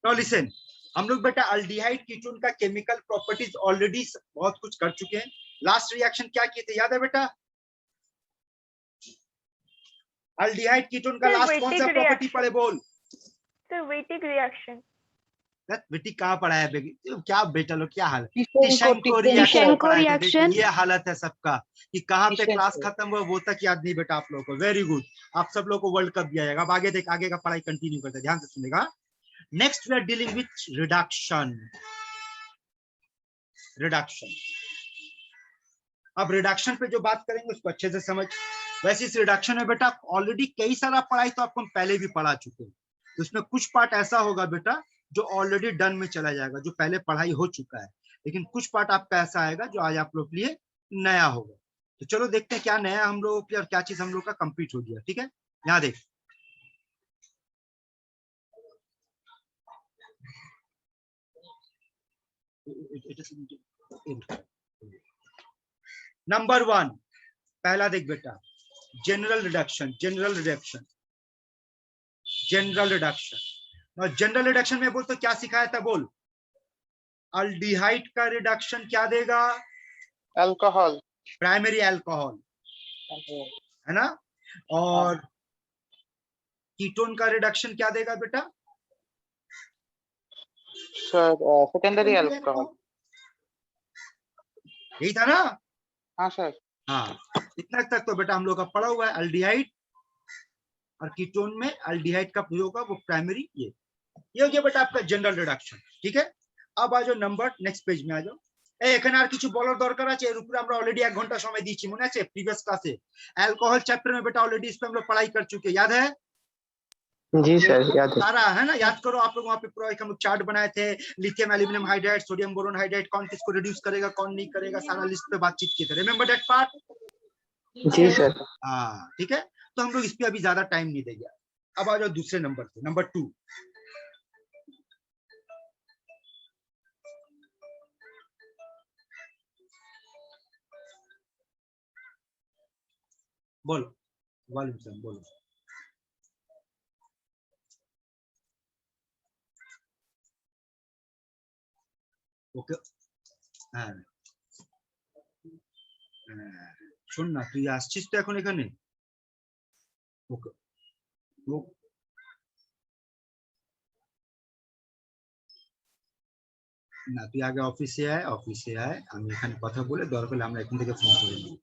Now listen, हम लोग बेटा अल्डिहाइड कीटोन का केमिकल प्रॉपर्टीज ऑलरेडी बहुत कुछ कर चुके हैं। लास्ट रिएक्शन क्या किए थे याद है बेटा? अल्डिहाइड कीटोन का लास्ट कौन सा प्रॉपर्टी पढ़े बोल? Sir Wittig reaction. विटिक कहाँ पढ़ा है? क्या बेटा लोग क्या हाल? टिशेंको रिएक्शन। ये हालत है सबका कि कहाँ पे क्लास खत्म हुआ वो तक याद नहीं बेटा आप लोगों को। वेरी गुड, आप सब लोगों को वर्ल्ड कप दिया जाएगा। अब आगे देख, आगे का पढ़ाई कंटिन्यू करते हैं, ध्यान से सुनेगा। Next we are dealing with reduction. Reduction, अब रिडक्शन पे जो बात करेंगे उसको अच्छे से समझ। वैसे इस रिडक्शन में बेटा ऑलरेडी कई सारा पढ़ाई तो आपको हम पहले भी पढ़ा चुके हैं। उसमें कुछ पार्ट ऐसा होगा बेटा जो ऑलरेडी डन में चला जाएगा, जो पहले पढ़ाई हो चुका है, लेकिन कुछ पार्ट आपका ऐसा आएगा जो आज आप लोग के लिए नया होगा। तो चलो देखते हैं क्या नया हम लोगों के और क्या चीज हम लोग का कंप्लीट हो गया। ठीक है, यहाँ देख, नंबर 1 पहला देख बेटा, general reduction. General reduction, general reduction. और जनरल रिडक्शन में बोल तो क्या सिखाया था बोल? अल्डिहाइड का रिडक्शन क्या देगा? अल्कोहल, प्राइमरी अल्कोहल, है ना। और कीटोन का रिडक्शन क्या देगा बेटा? Sir secondary alcohol. यही था ना? हाँ सर। हाँ, इतना तक तो बेटा हम लोग का पढ़ा हुआ है। अल्डिहाइड और कीटोन में अल्डिहाइड का प्रयोग होगा वो प्राइमरी। ये हो गया बेटा आपका जनरल रिडक्शन। ठीक है, अब आ जाओ नंबर नेक्स्ट पेज में आ जाओ। এখানে আর কিছু বলার দরকার আছে? এর উপরে আমরা অলরেडी 1 ঘন্টা সময় দিয়েছি, মনে আছে প্রিভিয়াস क्लासे? अल्कोहल चैप्टर में बेटा ऑलरेडी इस पे हम लोग पढ़ाई कर चुके हैं, याद है? जी सर याद है। सारा है ना, याद करो आप लोग। वहां पे पूरा एक हम लोग चार्ट बनाए थे, lithium aluminium hydride, sodium boron hydride, कौन किसको रिड्यूस करेगा कौन नहीं करेगा, सारा लिस्ट पे बातचीत किए थे। Remember that part? जी सर। हाँ ठीक है, तो हम लोग इस पे अभी ज्यादा टाइम नहीं देंगे। अब आ जाओ दूसरे नंबर पे, नंबर 2। बोलो वालेकुम सलाम, बोलो। ओके, হ্যাঁ শোন না, তুই আসছিস তো এখন এখানে? ওকে, না তুই আগে অফিসে আয়, অফিসে আয়, আমি এখানে কথা বলে দরকার হলে আমরা এখান থেকে ফোন করে নিই।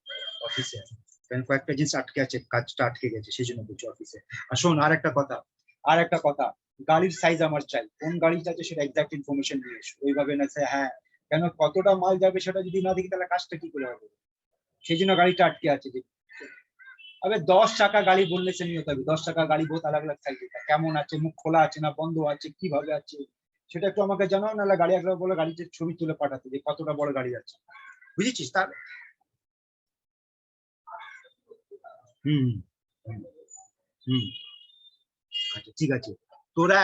অফিসে আয়, কারণ কয়েকটা জিনিস আটকে আছে, কাজটা আটকে গেছে, সেই জন্য বলছি অফিসে। আর শোন আর একটা কথা, গাড়ির সাইজ আমার চাই, কোন গাড়ি চাইছে সেটা এক্সাক্ট ইনফরমেশন দিয়ে এসো। ওইভাবে না সে, হ্যাঁ, কেন কতটা মাল যাবে সেটা যদি না দেখি তাহলে কাজটা কি করে হবে, সেই জন্য গাড়িটা আটকে আছে। अबे 10 চাকা গাড়ি বললে সে নিয়ে হবে। 10 চাকা গাড়ি বহুত আলাদা আলাদা সাইজ আছে, কেমন আছে, মুখ খোলা আছে না বন্ধ আছে, কিভাবে আছে সেটা একটু আমাকে জানাও, নাহলে গাড়ি একবার বলে গাড়িতে ছবি তুলে পাঠাতে, যে কতটা বড় গাড়ি আছে, বুঝেছিস? তার হুম হুম আচ্ছা ঠিক আছে, তোরা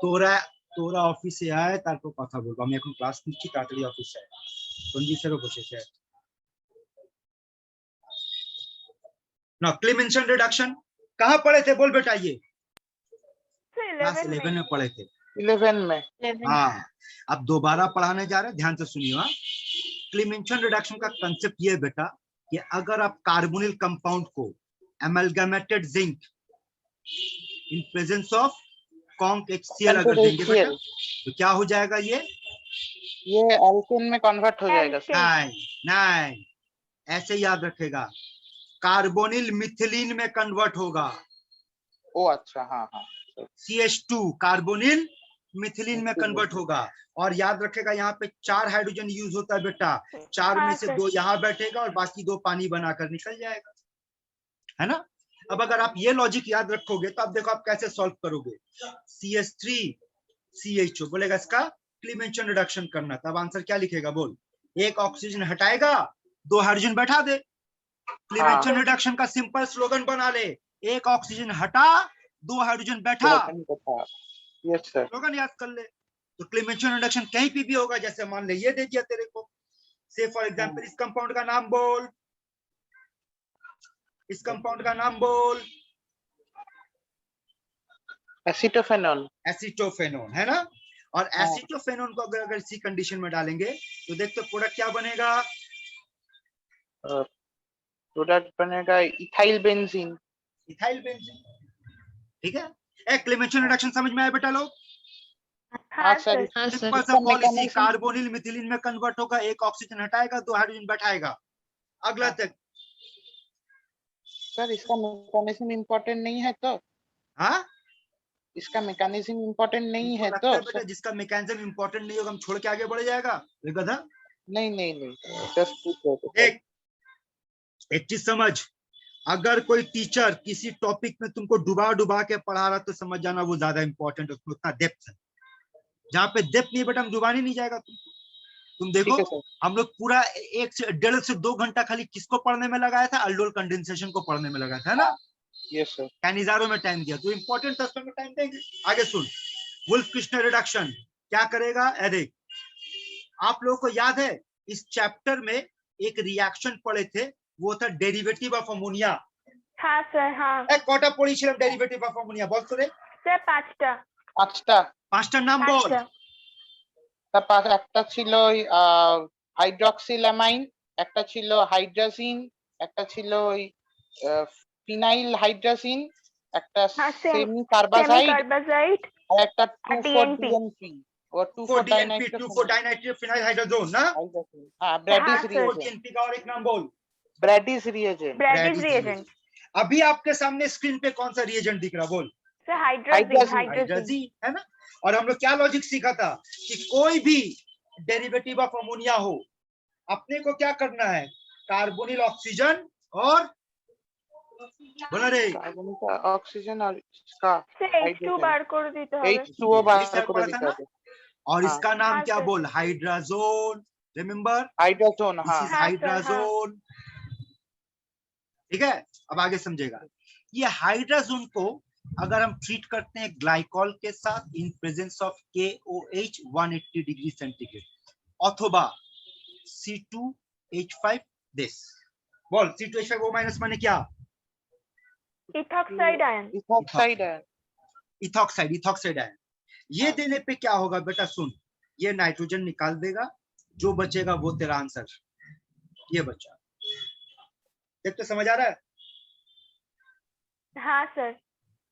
তোরা তোরা অফিসে আয়, তারপর কথা বলবো। আমি এখন ক্লাস নিচ্ছি, তাড়াতাড়ি অফিসে আয়। সঞ্জীব স্যারও বসেছে ना। क्लेमेंशन रिडक्शन कहाँ पढ़े थे बोल बेटा? ये क्लास 11 में पढ़े थे। 11 में। हाँ, अब दोबारा पढ़ाने जा रहे हैं, ध्यान से सुनिए। क्लेमेंशन रिडक्शन का कंसेप्ट ये बेटा कि अगर आप कार्बोनिल कंपाउंड को amalgamated zinc in presence of conc HCl अगर देंगे बेटा तो क्या हो जाएगा? ये अल्केन में कन्वर्ट हो जाएगा। नहीं, ऐसे याद रखेगा, कार्बोनिल मिथिलीन में कन्वर्ट होगा। ओ अच्छा, हाँ हाँ। CH2 कार्बोनिल मिथिलीन में कन्वर्ट होगा। और याद रखेगा यहाँ पे 4 हाइड्रोजन यूज होता है बेटा, 4 में से 2 यहाँ बैठेगा और बाकी 2 पानी बनाकर निकल जाएगा, है ना। अब अगर आप ये लॉजिक याद रखोगे तो अब देखो आप कैसे सॉल्व करोगे। CH3 CH2 बोलेगा इसका क्लेमेंशन रिडक्शन करना, तब आंसर क्या लिखेगा बोल? एक ऑक्सीजन हटाएगा, 2 हाइड्रोजन बैठा दे। क्लेमेंशन रिडक्शन का सिंपल स्लोगन बना ले, एक ऑक्सीजन हटा 2 हाइड्रोजन बैठा। यस सर, स्लोगन याद कर ले। तो क्लेमेंशन रिडक्शन कहीं भी होगा, जैसे मान ले ये दे दिया तेरे को, से फॉर एग्जांपल इस कंपाउंड का नाम बोल, इस कंपाउंड का नाम बोल, एसिटोफेनॉन। एसिटोफेनोन, है ना। और हाँ। एसिटोफेनोन को अगर इसी कंडीशन में डालेंगे तो देखते प्रोडक्ट क्या बनेगा। प्रोडक्ट बनेगा इथाइल बेंजीन। इथाइल बेंजीन, ठीक है। एक क्लेमेंशन रिडक्शन समझ में आया बेटा लोग। हाँ हाँ सर। सर। हाँ सर। सिंपल सा इसका पॉलिसी, mechanism- कार्बोनिल मिथिलीन में कन्वर्ट होगा, एक ऑक्सीजन हटाएगा, 2 हाइड्रोजन बैठाएगा। अगला हाँ। तक। सर इसका मैकेनिज्म इम्पोर्टेंट नहीं है तो? हाँ, इसका मैकेनिज्म इम्पोर्टेंट नहीं तुमको है लगता तो है बेटा जिसका मैकेनिज्म इंपॉर्टेंट नहीं होगा हम छोड़ के आगे बढ़ जाएगा ये गधा। नहीं नहीं नहीं, जस्ट पूछ रहे थे सर। एक एक चीज समझ, अगर कोई टीचर किसी टॉपिक में तुमको डुबा डुबा के पढ़ा रहा तो समझ जाना वो ज्यादा इंपॉर्टेंट है, उसमें उतना डेप्थ है। जहाँ पे डेप्थ नहीं है बेटा हम डुबाने नहीं जाएगा तुम ठीक देखो है सर। हम लोग पूरा 1 से 1.5 से 2 घंटा खाली किसको पढ़ने में लगाया था, अल्डोल कंडेंसेशन को पढ़ने में लगाया था, है ना। Yes sir. कैनिजारो में टाइम दिया तो इंपॉर्टेंट था, उसमें टाइम देंगे। आगे सुन, वुल्फ क्रिस्टनर रिडक्शन क्या करेगा, देख आप लोगों को याद है इस चैप्टर में एक रिएक्शन पढ़े थे, वो था डेरिवेटिव ऑफ अमोनिया। हाँ सर। हाँ এক কটা পড়েছিলাম ডেরিভেটিভ অফ অ্যামোনিয়া বল তো রে। স্যার 5টা। 5টা। 5টার নাম বল। 5টা। তারপর একটা ছিল হাইড্রক্সিল অ্যামাইন, একটা ছিল হাইড্রাজিন, একটা ছিল ফিনাইল হাইড্রাজিন, একটা হ্যাঁ, same. সেমি কার্বাজাইড, Semi-carbazide আর একটা আর 2,4-DNP ও 4DNP 2,4-ডাইনাইট্রোফেনল 2,4-डाइनाइट्रिल फिनाइल हाइड्रोजोन ना। हाइड्राजीन। हाँ, ब्रैडिस हाँ, sir. रिएजेंट। 4DNP का और एक नाम बोल। ब्रैडिस रिएजेंट। Brady's reagent. अभी आपके सामने स्क्रीन पे कौन सा रिएजेंट दिख रहा बोल। Sir hydrazine. Hydrazine. Hydrazine. Hydrazine, है ना। और हम लोग क्या लॉजिक सीखा था कि कोई भी डेरिवेटिव ऑफ अमोनिया हो अपने को क्या करना है, कार्बोनिल ऑक्सीजन और बोला रे कार्बन का ऑक्सीजन और इसका सर H2 हाइड्रोजन বার করে দিতে হবে। H2O ये बार सब করে पढ़ा था दिखा ना? दे। और हाँ। इसका नाम हाँ, क्या sir. बोल, हाइड्राजोन। Remember hydrogen. दिस हाँ इज हाँ, sir, हाइड्राजोन। ठीक है, अब आगे समझेगा। ये हाइड्राजोन को अगर हम ट्रीट करते हैं ग्लाइकॉल के साथ इन presence of KOH 180 degree centigrade अथवा C2H5 दिस बोल। C2H5O माइनस माने क्या, इथॉक्साइड आयन। इथॉक्साइड है। Ethoxide ion. ये हाँ। देने पे क्या होगा बेटा सुन, ये नाइट्रोजन निकाल देगा, जो बचेगा वो तेरा आंसर, ये बचा। देख तो समझ आ रहा है। हाँ सर।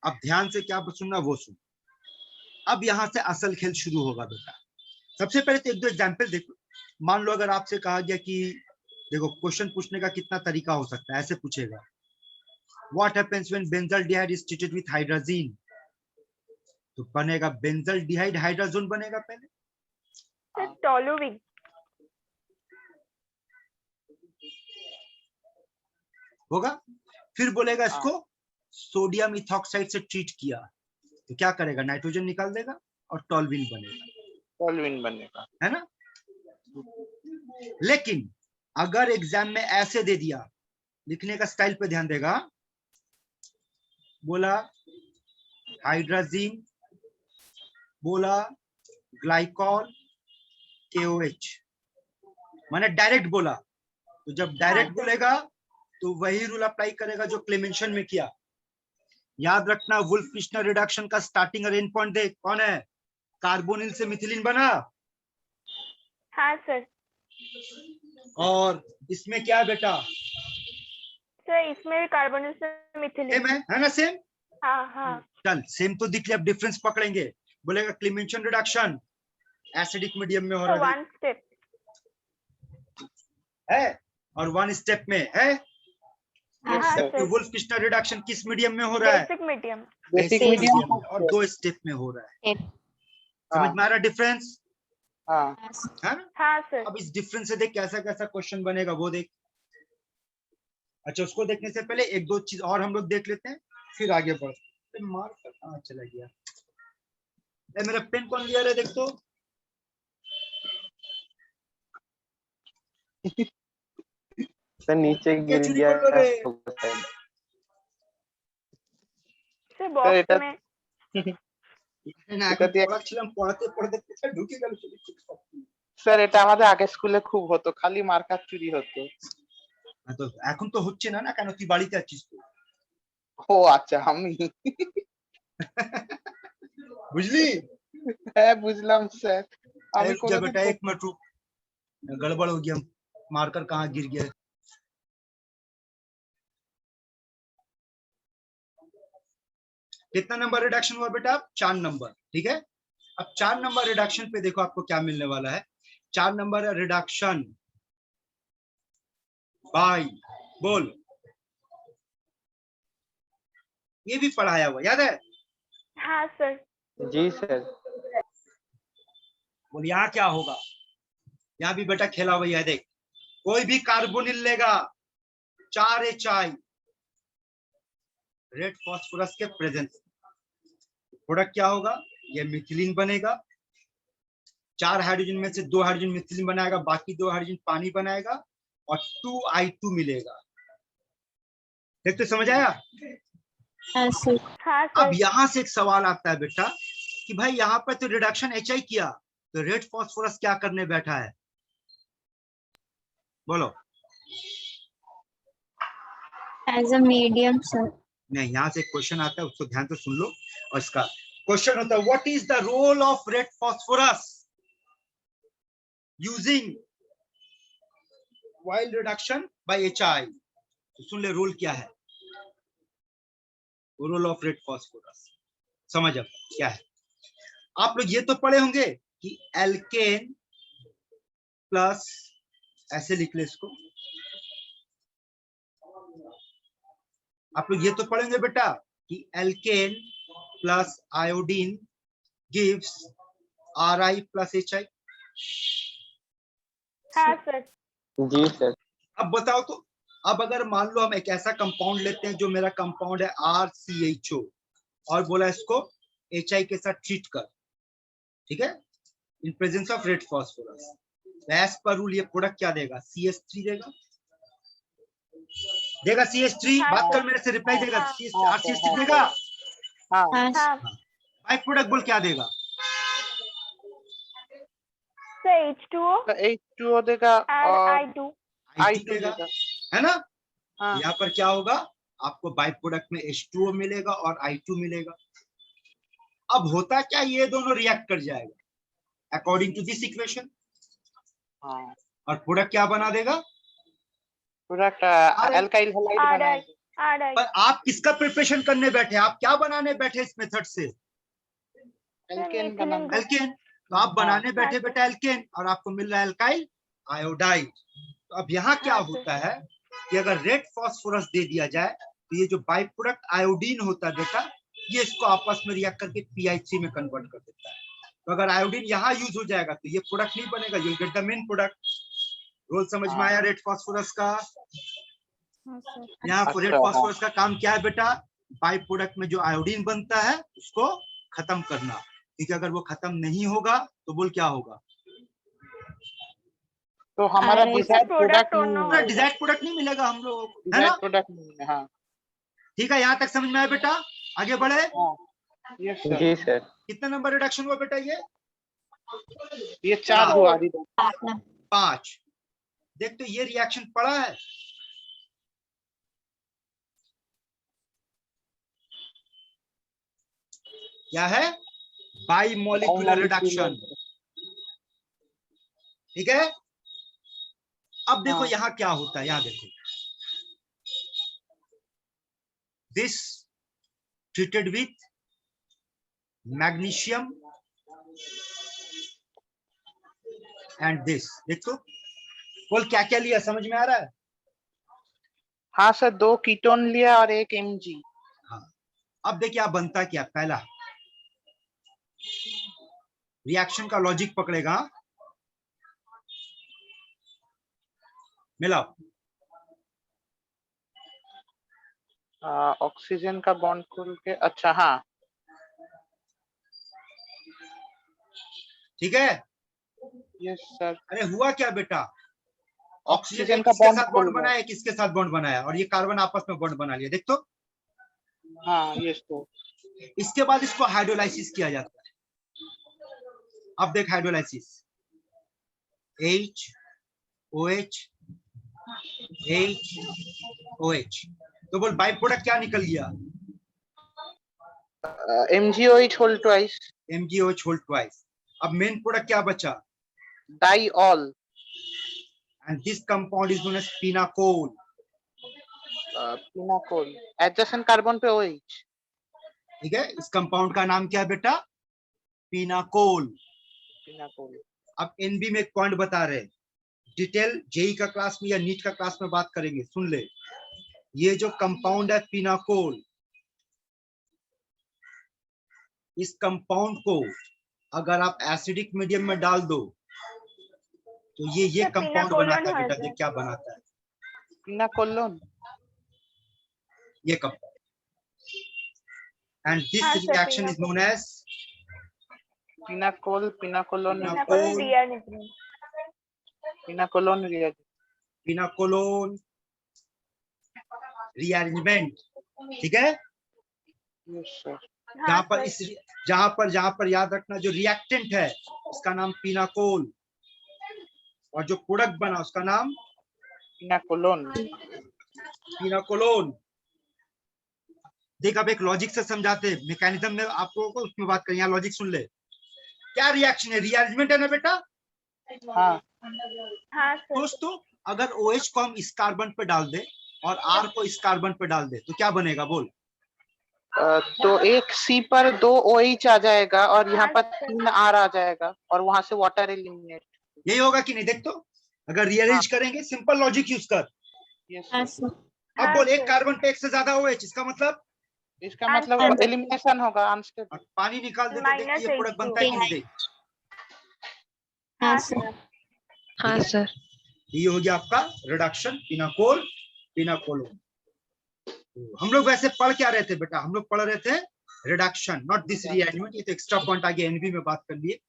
अब ध्यान से क्या सुनना वो सुन। अब यहाँ से असल खेल शुरू होगा बेटा। सबसे पहले तो 1-2 एग्जाम्पल देखो। मान लो अगर आपसे कहा गया कि देखो क्वेश्चन पूछने का कितना तरीका हो सकता है, ऐसे पूछेगा what happens when benzaldehyde is treated with hydrazine, तो बनेगा बेंजल्डिहाइड हाइड्राजोन बनेगा पहले। सर टोलुविन। होगा, फिर बोलेगा इसको सोडियम इथॉक्साइड से ट्रीट किया, तो क्या करेगा, नाइट्रोजन निकाल देगा और टोलविन बनेगा, टोलविन बनेगा, है ना। लेकिन अगर एग्जाम में ऐसे दे दिया, लिखने का स्टाइल पे ध्यान देगा, बोला हाइड्राजीन, बोला ग्लाइकॉल KOH, माने डायरेक्ट बोला, तो जब डायरेक्ट बोलेगा तो वही रूल अप्लाई करेगा जो क्लेमेंशन में किया। याद रखना वुल्फ क्रिस्टनर रिडक्शन का स्टार्टिंग और एंड पॉइंट देख, कौन है, कार्बोनिल से मिथिलीन बना। हाँ सर। और इसमें क्या है बेटा, सर इसमें कार्बोनिल से मिथिलीन सेम है ना, सेम। हाँ हाँ। चल सेम तो दिख लिया, अब डिफरेंस पकड़ेंगे। बोलेगा क्लेमेंशन रिडक्शन एसिडिक मीडियम में हो तो रहा वन स्टेप है और 1 स्टेप में है। हाँ सर। वुल्फ क्रिस्टनर रिडक्शन किस मीडियम में हो रहा है, basic medium. Basic Basic medium में, और 2 स्टेप में हो रहा है। समझ में आ रहा है डिफरेंस, हाँ है ना। हाँ सर। अब इस डिफरेंस से देख कैसा कैसा क्वेश्चन बनेगा वो देख। अच्छा उसको देखने से पहले 1-2 चीज और हम लोग देख लेते हैं, फिर आगे बढ़ते। मार्क कहाँ चला गया, मेरा पेन कौन लिया रे, देख तो। सर नीचे गिर चुरी गया कर लो रे। सर बॉक्स এটা- में। না এখন পড়াচ্ছিলাম, পড়াতে পড়াতে কোথায় ঢুকে গেল স্যার এটা আমাদের আগে স্কুলে খুব হতো, খালি মার্কার চুরি হতো। তো এখন তো হচ্ছে না, না কেন তুই বাড়িতে আছিস তো। ও আচ্ছা, আমি বুঝলি? হ্যাঁ বুঝলাম স্যার। আমি रुक जा কোনোদিন बेटा, 1 मिनट रुक, गड़बड़ हो गया, मार्कर कहाँ गिर गया। कितना नंबर रिडक्शन हुआ बेटा? 4 नंबर, ठीक है। अब 4 नंबर रिडक्शन पे देखो आपको क्या मिलने वाला है। 4 नंबर रिडक्शन बाय, बोल, ये भी पढ़ाया हुआ याद है? हाँ सर। जी सर। बोल यहाँ क्या होगा? यहाँ भी बेटा खेला हुआ है, देख, कोई भी कार्बोनिल लेगा 4 HI रेड फास्फोरस के प्रेजेंस, प्रोडक्ट क्या होगा? ये मिथिलीन बनेगा। 4 हाइड्रोजन में से 2 हाइड्रोजन मिथिलीन बनाएगा, बाकी 2 हाइड्रोजन पानी बनाएगा और 2I2 मिलेगा। देख तो समझ आया? हाँ सर। अब यहाँ से एक सवाल आता है बेटा कि भाई यहाँ पर तो रिडक्शन HI किया, तो रेड फास्फोरस क्या करने बैठा है? बोलो। As a medium sir. नहीं, यहाँ से एक क्वेश्चन आता है, उसको ध्यान से सुन लो। और इसका क्वेश्चन होता है, what is the role of red phosphorus using wild reduction by HI? तो सुन ले, रोल क्या है, रोल ऑफ रेड फास्फोरस। समझ अब क्या है। आप लोग ये तो पढ़े होंगे कि एल्केन प्लस, ऐसे लिख ले इसको, आप लोग ये तो पढ़ेंगे बेटा कि alkane plus iodine gives Ri plus HI। हाँ सर। जी सर। अब बताओ तो, अब अगर मान लो हम एक ऐसा कंपाउंड लेते हैं जो मेरा कंपाउंड है RCHO और बोला इसको HI के साथ ट्रीट कर, ठीक है, in presence of red phosphorus, as per rule ये प्रोडक्ट क्या देगा? CH3 देगा। देगा CH3? हाँ, बात कर सर। मेरे से, रिप्लाई देगा हाँ, RCH3 देगा। हाँ हाँ बाई प्रोडक्ट बोल क्या देगा? सर। H2O H2O देगा और और I2। I2 देगा, है ना? हाँ यहाँ पर क्या होगा? आपको बाई प्रोडक्ट में H2O मिलेगा और I2 मिलेगा। अब होता क्या, ये दोनों रिएक्ट कर जाएगा अकॉर्डिंग टू दिस इक्वेशन, हाँ और प्रोडक्ट क्या बना देगा? प्रोडक्ट अरे, अल्काइल हैलाइड RI बनाएंगे। RI। पर आप किसका प्रिपरेशन करने बैठे? आप क्या बनाने बैठे इस मेथड से? एल्केन मिथिलीन बनाएंगे। एल्केन। तो आप बनाने बैठे हाँ, बेटा एल्केन, और आपको मिल रहा है एल्काइल आयोडाइड। तो अब यहाँ क्या हाँ, होता है कि अगर रेड फास्फोरस दे दिया जाए तो ये जो बाई प्रोडक्ट आयोडीन होता है बेटा, ये इसको आपस में रिएक्ट करके PI3 में कन्वर्ट कर देता है। तो अगर आयोडीन यहाँ यूज हो जाएगा तो ये प्रोडक्ट नहीं बनेगा, you get the main product. Role समझ में आया रेड फास्फोरस का? यहाँ अच्छा, रेड फास्फोरस का काम क्या है बेटा? बाई प्रोडक्ट में जो आयोडीन बनता है उसको खत्म करना, क्योंकि अगर वो खत्म नहीं होगा तो बोल क्या होगा? तो हमारा डिजायर्ड प्रोडक्ट डिजायर्ड प्रोडक्ट नहीं मिलेगा हम लोगों को, है ना? डिजायर्ड प्रोडक्ट नहीं। हाँ ठीक है, यहाँ तक समझ में आया बेटा? आगे बढ़े। Yes sir. जी सर। कितना नंबर रिडक्शन हुआ बेटा? ये 4 हुआ। 5। देख तो ये रिएक्शन पड़ा है, क्या है? बाई मॉलिक्यूलर रिडक्शन, ठीक है। अब देखो यहाँ क्या होता है, यहाँ देखो, this treated with magnesium and this, देखो बोल क्या क्या लिया, समझ में आ रहा है? हाँ सर, 2 कीटोन लिया और 1 Mg। हाँ, अब देखिए आप बनता क्या, पहला रिएक्शन का लॉजिक पकड़ेगा, मिलाओ। ऑक्सीजन का बॉन्ड खोल के, अच्छा हाँ ठीक है। Yes sir. अरे हुआ क्या बेटा? ऑक्सीजन ने का किसके बॉन्ड साथ खोल बॉन्ड बनाया, किसके साथ बॉन्ड बनाया, और ये कार्बन आपस में बॉन्ड बना लिया, देख तो। हाँ यस तो। इसके बाद इसको हाइड्रोलाइसिस किया जाता है। अब देख हाइड्रोलाइसिस, HOH HOH, तो बोल बाई प्रोडक्ट क्या निकल गया? MgOH whole twice. MgOH whole twice. अब मेन प्रोडक्ट क्या बचा? Diol. And this compound is known as phenol. Pinacol. Adjacent carbon पे OH. ठीक है, इस कंपाउंड का नाम क्या है बेटा? पिनाकोल. Pinacol. अब एनबी में एक पॉइंट बता रहे, डिटेल जेई का क्लास में या नीट का क्लास में बात करेंगे, सुन ले. ये जो कंपाउंड है पिनाकोल, इस कंपाउंड को अगर आप एसिडिक मीडियम में डाल दो तो ये तो कंपाउंड पिनाकोलोन बनाता है हो बेटा. जाए. देख क्या बनाता है Pinacolon. ये कंपाउंड. एंड दिस हाँ, sir, reaction is known as Pinacol. Pinacolon. Pinacolone rearrangement. Pinacolon reagent. Pinacolone rearrangement. ठीक है, Yes, sir. जहां हाँ, पर sir. इस जहां पर याद रखना, जो रिएक्टेंट है उसका नाम पिनाकोल और जो प्रोडक्ट बना उसका नाम Pinacolon. पिनाकोलोन. देख अब एक लॉजिक से समझाते, मैकेनिज्म में आपको को उसमें बात करें. यहाँ लॉजिक सुन ले. क्या रिएक्शन है? रीअरेंजमेंट है ना बेटा. हाँ. हाँ, sir. दोस्तों अगर OH को हम इस कार्बन पे डाल दे और R को इस कार्बन पे डाल दे तो क्या बनेगा? बोल. तो एक C पर 2 OH आ जाएगा और यहाँ पर हाँ, sir. 3 R आ जाएगा और वहां से वाटर एलिमिनेट. यही होगा कि नहीं? देख तो, अगर रीअरेंज करेंगे, सिंपल लॉजिक यूज कर. Yes, हाँ sir. सर. अब हाँ, बोल, एक sir. कार्बन पे एक से ज्यादा OH, इसका मतलब इसका मतलब Unstable. एलिमिनेशन होगा. अनस्टेबल. और पानी निकाल दे तो देख Minus ये प्रोडक्ट बनता है कि नहीं? देख हाँ हाँ, सर. sir. हाँ सर. ये हो गया आपका रिडक्शन पिनाकोल पिनाकोलोन. हम लोग वैसे पढ़ क्या रहे थे बेटा? हम लोग पढ़ रहे थे रिडक्शन, नॉट दिस रीअरेंजमेंट. ये तो एक्स्ट्रा पॉइंट आगे एनबी में बात कर लिए.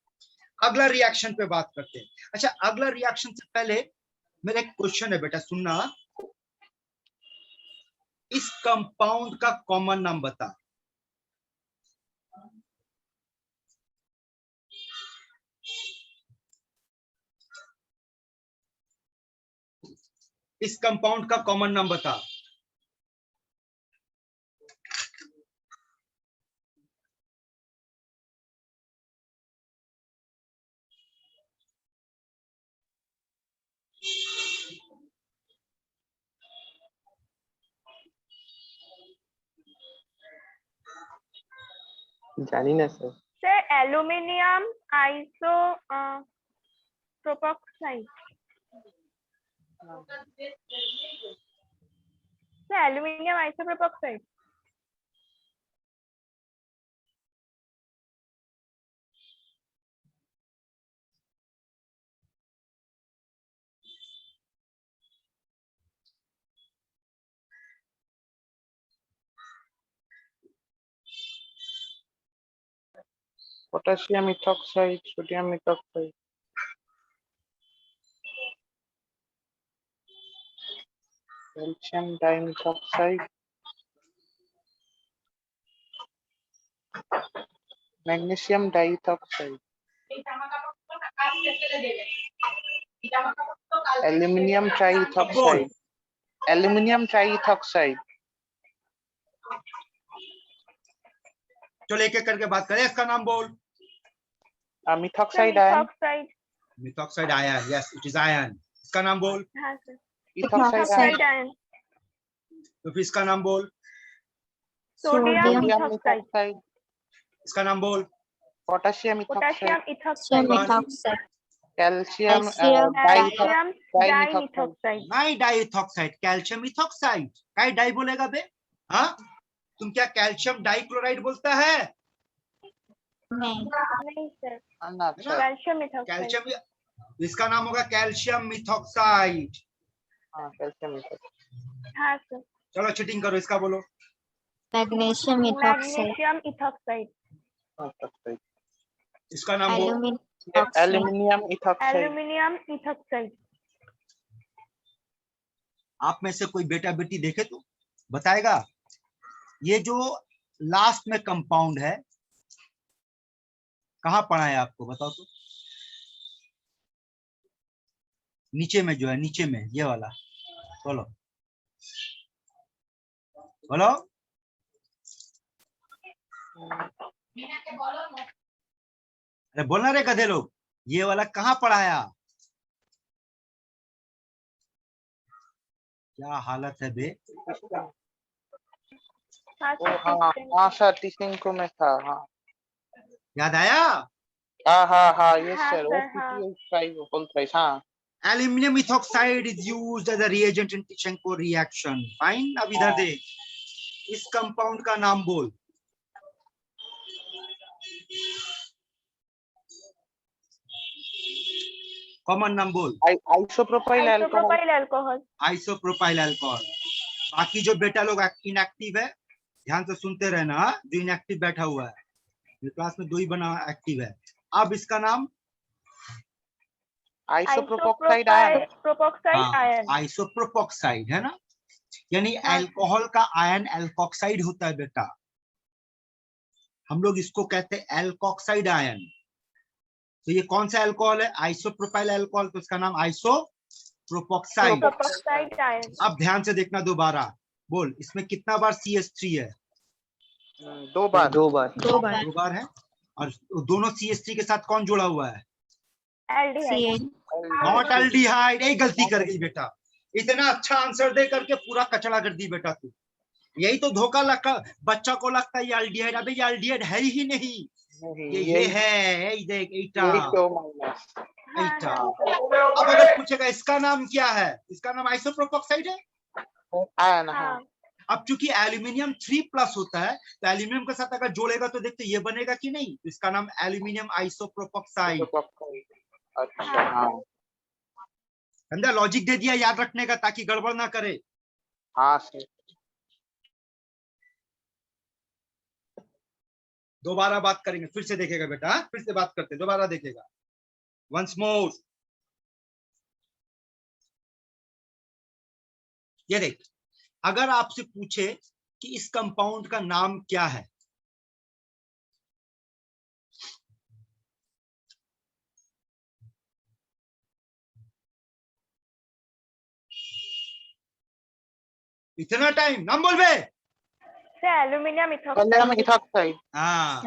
अगला रिएक्शन पे बात करते हैं. अच्छा, अगला रिएक्शन से पहले मेरा एक क्वेश्चन है बेटा, सुनना. इस कंपाउंड का कॉमन नाम बता. इस कंपाउंड का कॉमन नाम बता. जानी ना sir. Sir, aluminium isopropoxide. Sir, aluminium isopropoxide. Potassium ethoxide, sodium ethoxide. Calcium dimethoxide. Magnesium diethoxide. Aluminium triethoxide. Aluminium triethoxide. चलो एक एक करके बात करें. इसका नाम बोल. Sir, methoxide ion. methoxide. Methoxide ion. Yes, it is ion. इसका नाम बोल. हाँ, sir. Ethoxide ion. Methoxide ion. तो फिर इसका नाम बोल. Sodium Sodium sodium methoxide. Ethoxide. इसका नाम बोल. Potassium Potassium ethoxide. ethoxide. methoxide. Calcium Calcium Calcium dimethoxide. dimethoxide. नहीं डाइथॉक्साइड, कैल्शियम इथॉक्साइड. काय डाई बोलेगा बे? हाँ, तुम क्या कैल्शियम डाइक्लोराइड बोलता है? नहीं. नहीं sir. अच्छा. Calcium methoxide. कैल्शियम, इसका नाम होगा कैल्शियम मिथॉक्साइड. हाँ, कैल्शियम इथॉक्साइड. हाँ sir. चलो चीटिंग करो, इसका बोलो. Magnesium methoxide. Magnesium ethoxide. इसका नाम बोल. Aluminum oxide. Aluminium ethoxide. Aluminium ethoxide. आप में से कोई बेटा बेटी देखे तो बताएगा. ये जो लास्ट में कंपाउंड है कहाँ पढ़ा है आपको? बताओ तो. नीचे में जो है, नीचे में ये वाला. बोलो बोलो. अरे बोलना रे गधे लोग, ये वाला कहाँ पढ़ाया? क्या हालत है बे? हाँ ओ सर हाँ टीचिंग हाँ सर, टीचिंग को मैं था। हाँ याद आया? हाँ हाँ हाँ, यस हाँ सर, सर हाँ OPT होल थ्राइस। हाँ Aluminum ethoxide is used as a reagent in Tischenko reaction. Fine. अब इधर देख, इस कंपाउंड का नाम बोल। कॉमन नाम बोल। Isopropyl alcohol. Isopropyl alcohol. Isopropyl alcohol. बाकी जो बेटा लोग इनएक्टिव है, ध्यान से सुनते रहना। हाँ? जो इनएक्टिव बैठा हुआ है, ये क्लास में 2 ही बना एक्टिव है। अब इसका नाम आइसोप्रोपोक्साइड आयन। प्रोपोक्साइड आयन। आइसोप्रोपोक्साइड है ना, यानी हाँ अल्कोहल का आयन एल्कोक्साइड होता है बेटा। हम लोग इसको कहते हैं एल्कोक्साइड आयन। तो ये कौन सा अल्कोहल है? आइसोप्रोपाइल अल्कोहल, तो इसका नाम आइसोप्रोपोक्साइड। प्रोपोक्साइड आयन। अब ध्यान से देखना दोबारा, बोल इसमें कितना बार CH3 है? 2 बार। 2 बार। 2 बार। 2 बार है। और दोनों CH3 के साथ कौन जुड़ा हुआ है? एल्डिहाइड। Not aldehyde. यही गलती कर गई बेटा, इतना अच्छा आंसर दे करके पूरा कचड़ा कर दी बेटा तू। यही तो धोखा लगा, बच्चा को लगता है ये एल्डिहाइड। अबे ये एल्डिहाइड है ही नहीं, ये है, यही देख ईटा। यही तो माइनस। ईटा। हाँ अब अगर पूछेगा इसका नाम क्या है, इसका नाम आइसोप्रोपोक्साइड है। आयन। हाँ हाँ अब चूंकि एल्यूमिनियम 3+ होता है, तो एल्यूमिनियम के साथ अगर जोड़ेगा तो देखते ये बनेगा कि नहीं। तो इसका नाम एल्यूमिनियम आइसोप्रोपोक्साइड। अच्छा हाँ अंदर लॉजिक दे दिया याद रखने का, ताकि गड़बड़ ना करे। हाँ सर। दोबारा बात करेंगे, फिर से देखेगा बेटा। हाँ? फिर से बात करते, दोबारा देखेगा। Once more. ये देख, अगर आपसे पूछे कि इस कंपाउंड का नाम क्या है, इतना टाइम नाम बोल बे। Aluminium aluminium ethoxide. हाँ,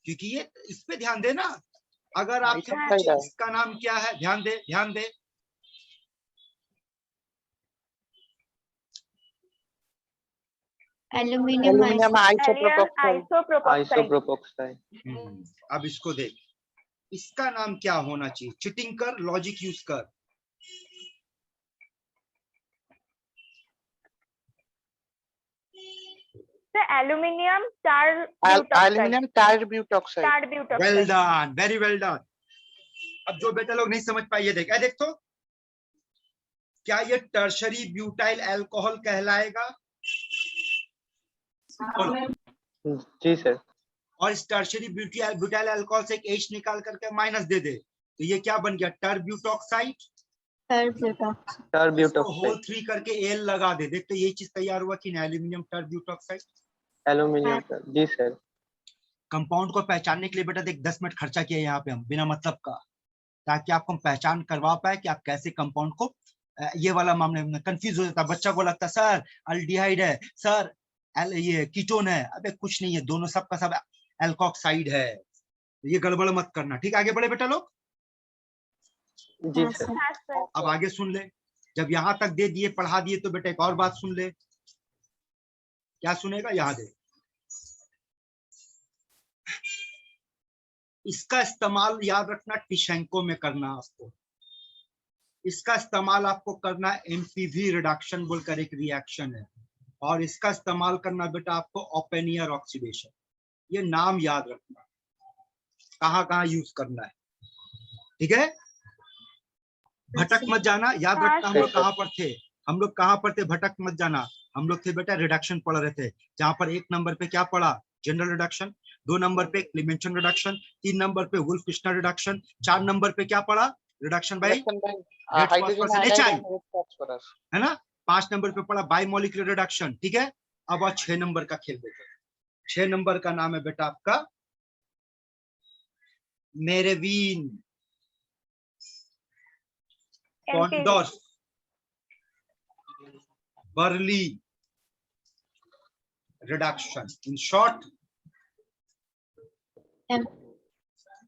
क्योंकि ये इस पे ध्यान देना। अगर आपसे हाँ, पूछे है। इसका नाम क्या है, ध्यान दे, ध्यान दे। Aluminium aluminium आइसोप्रोपोक्साइड। आइसोप्रोपोक्साइड। अब इसको देख, इसका नाम क्या होना चाहिए? चिटिंग कर, लॉजिक यूज कर। Aluminium aluminium tyre butoxide. Well done, very well done. अब जो बेटा लोग नहीं समझ पाए, ये देख, देख तो, क्या ये टर्शरी ब्यूटाइल अल्कोहल कहलाएगा? जी सर। और इस टर्शरी ब्यूटाइल अल्कोहल से एक H निकाल करके माइनस दे दे, तो ये क्या बन गया? टर्ब्यूटॉक्साइड। टर्ब्यूटॉक्साइड। होल 3 करके Al लगा दे, देख तो यही चीज तैयार हुआ कि नहीं? Aluminium tertbutoxide. Aluminium sir. जी सर। कंपाउंड को पहचानने के लिए बेटा देख 10 मिनट खर्चा किया यहाँ पे हम, बिना मतलब का, ताकि आपको हम पहचान करवा पाए कि आप कैसे कंपाउंड को, ये वाला मामले में कंफ्यूज हो जाता है बच्चा को, लगता है सर अल्डिहाइड है, सर ये कीटोन है। अबे कुछ नहीं है, दोनों सबका सब एल्कोक्साइड है। ये गड़बड़ मत करना, ठीक? आगे बढ़े बेटा लोग। जी सर। हाँ सर। अब आगे सुन ले, जब यहाँ तक दे दिए, पढ़ा दिए, तो बेटा एक और बात सुन ले। क्या सुनेगा? यहाँ दे, इसका इस्तेमाल याद रखना टिशेंको में करना आपको। इसका इस्तेमाल आपको करना एमपीवी रिडक्शन बोलकर एक रिएक्शन है, और इसका इस्तेमाल करना बेटा आपको ओपेनियर ऑक्सीडेशन। ये नाम याद रखना, कहाँ कहाँ यूज करना है, ठीक है? भटक मत जाना, याद हाँ, रखना। हम लोग कहाँ पर थे? हम लोग कहाँ पर थे? भटक मत जाना। हम लोग थे बेटा रिडक्शन पढ़ रहे थे, जहां पर 1 नंबर पे क्या पढ़ा? General reduction. 2 नंबर पे क्लीमेंशन रिडक्शन। 3 नंबर पे वुल्फ किस्टर रिडक्शन। 4 नंबर पे क्या पढ़ा? रिडक्शन बाय हाइड्रोजन आयोडाइड और फास्फोरस, है ना? 5 नंबर पे पढ़ा बाय मॉलिक्यूलर रिडक्शन, ठीक है? अब 6 नंबर का खेल देखो। 6 नंबर का नाम है बेटा आपका मेरेवीन कॉन्डोस Verley reduction, in short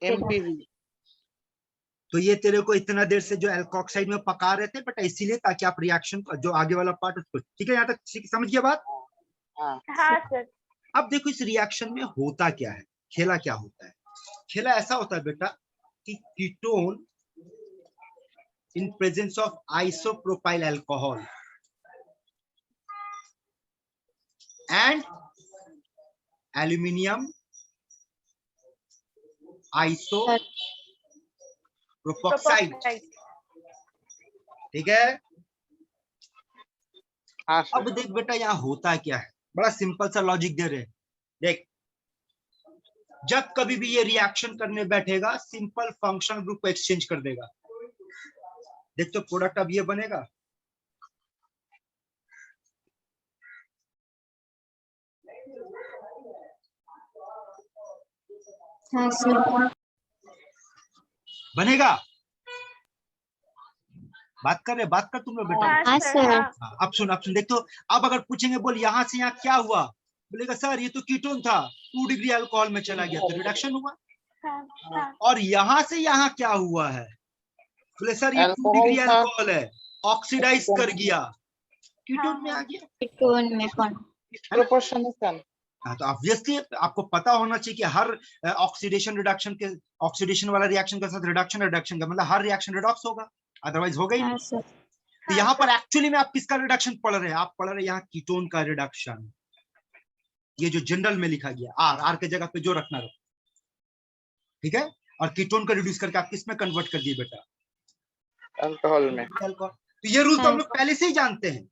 MPV. तो ये तेरे को इतना देर से जो एल्कोक्साइड में पका रहे थे बेटा, इसीलिए ताकि आप रिएक्शन जो आगे वाला पार्ट उसको, ठीक है, यहाँ तक समझ गया बात। हाँ हाँ सर। अब देखो इस रिएक्शन में होता क्या है, खेला क्या होता है। खेला ऐसा होता है बेटा कि ketone in presence of isopropyl alcohol and aluminium isopropoxide, ठीक है। हाँ अब सर। देख बेटा यहाँ होता क्या है, बड़ा सिंपल सा लॉजिक दे रहे हैं। देख, जब कभी भी ये रिएक्शन करने बैठेगा सिंपल फंक्शनल ग्रुप को एक्सचेंज कर देगा। देख तो प्रोडक्ट अब ये बनेगा, हाँ सर। बनेगा। बात कर रहे, बात कर तुम लोग बेटा। हाँ सर। हाँ, अब सुन देख तो, अब अगर पूछेंगे बोल यहाँ से यहाँ क्या हुआ, बोलेगा सर ये तो कीटोन था, 2 डिग्री अल्कोहल में चला गया तो रिडक्शन हुआ। और यहाँ से यहाँ क्या हुआ है, बोले सर ये 2 डिग्री अल्कोहल था। अल्कोहल है, ऑक्सीडाइज कर गया, कीटोन में आ गया। कीटोन में कौन? प्रोपोर्शनल। हाँ, तो ऑब्वियसली आपको पता होना चाहिए कि हर ऑक्सीडेशन रिडक्शन के, ऑक्सीडेशन वाला रिएक्शन के साथ रिडक्शन का मतलब हर रिएक्शन रिडॉक्स होगा, अदरवाइज होगा ही हाँ नहीं। सर। तो यहाँ पर एक्चुअली में आप किसका रिडक्शन पढ़ रहे हैं, आप पढ़ रहे हैं यहाँ कीटोन का रिडक्शन। ये जो जनरल में लिखा गया आर के जगह पे जो रखना रहो, ठीक है। और कीटोन का रिड्यूस करके आप किस में कन्वर्ट कर दिए बेटा, अल्कोहल में। अल्कोहल। तो ये रूल तो हम लोग पहले से ही जानते हैं,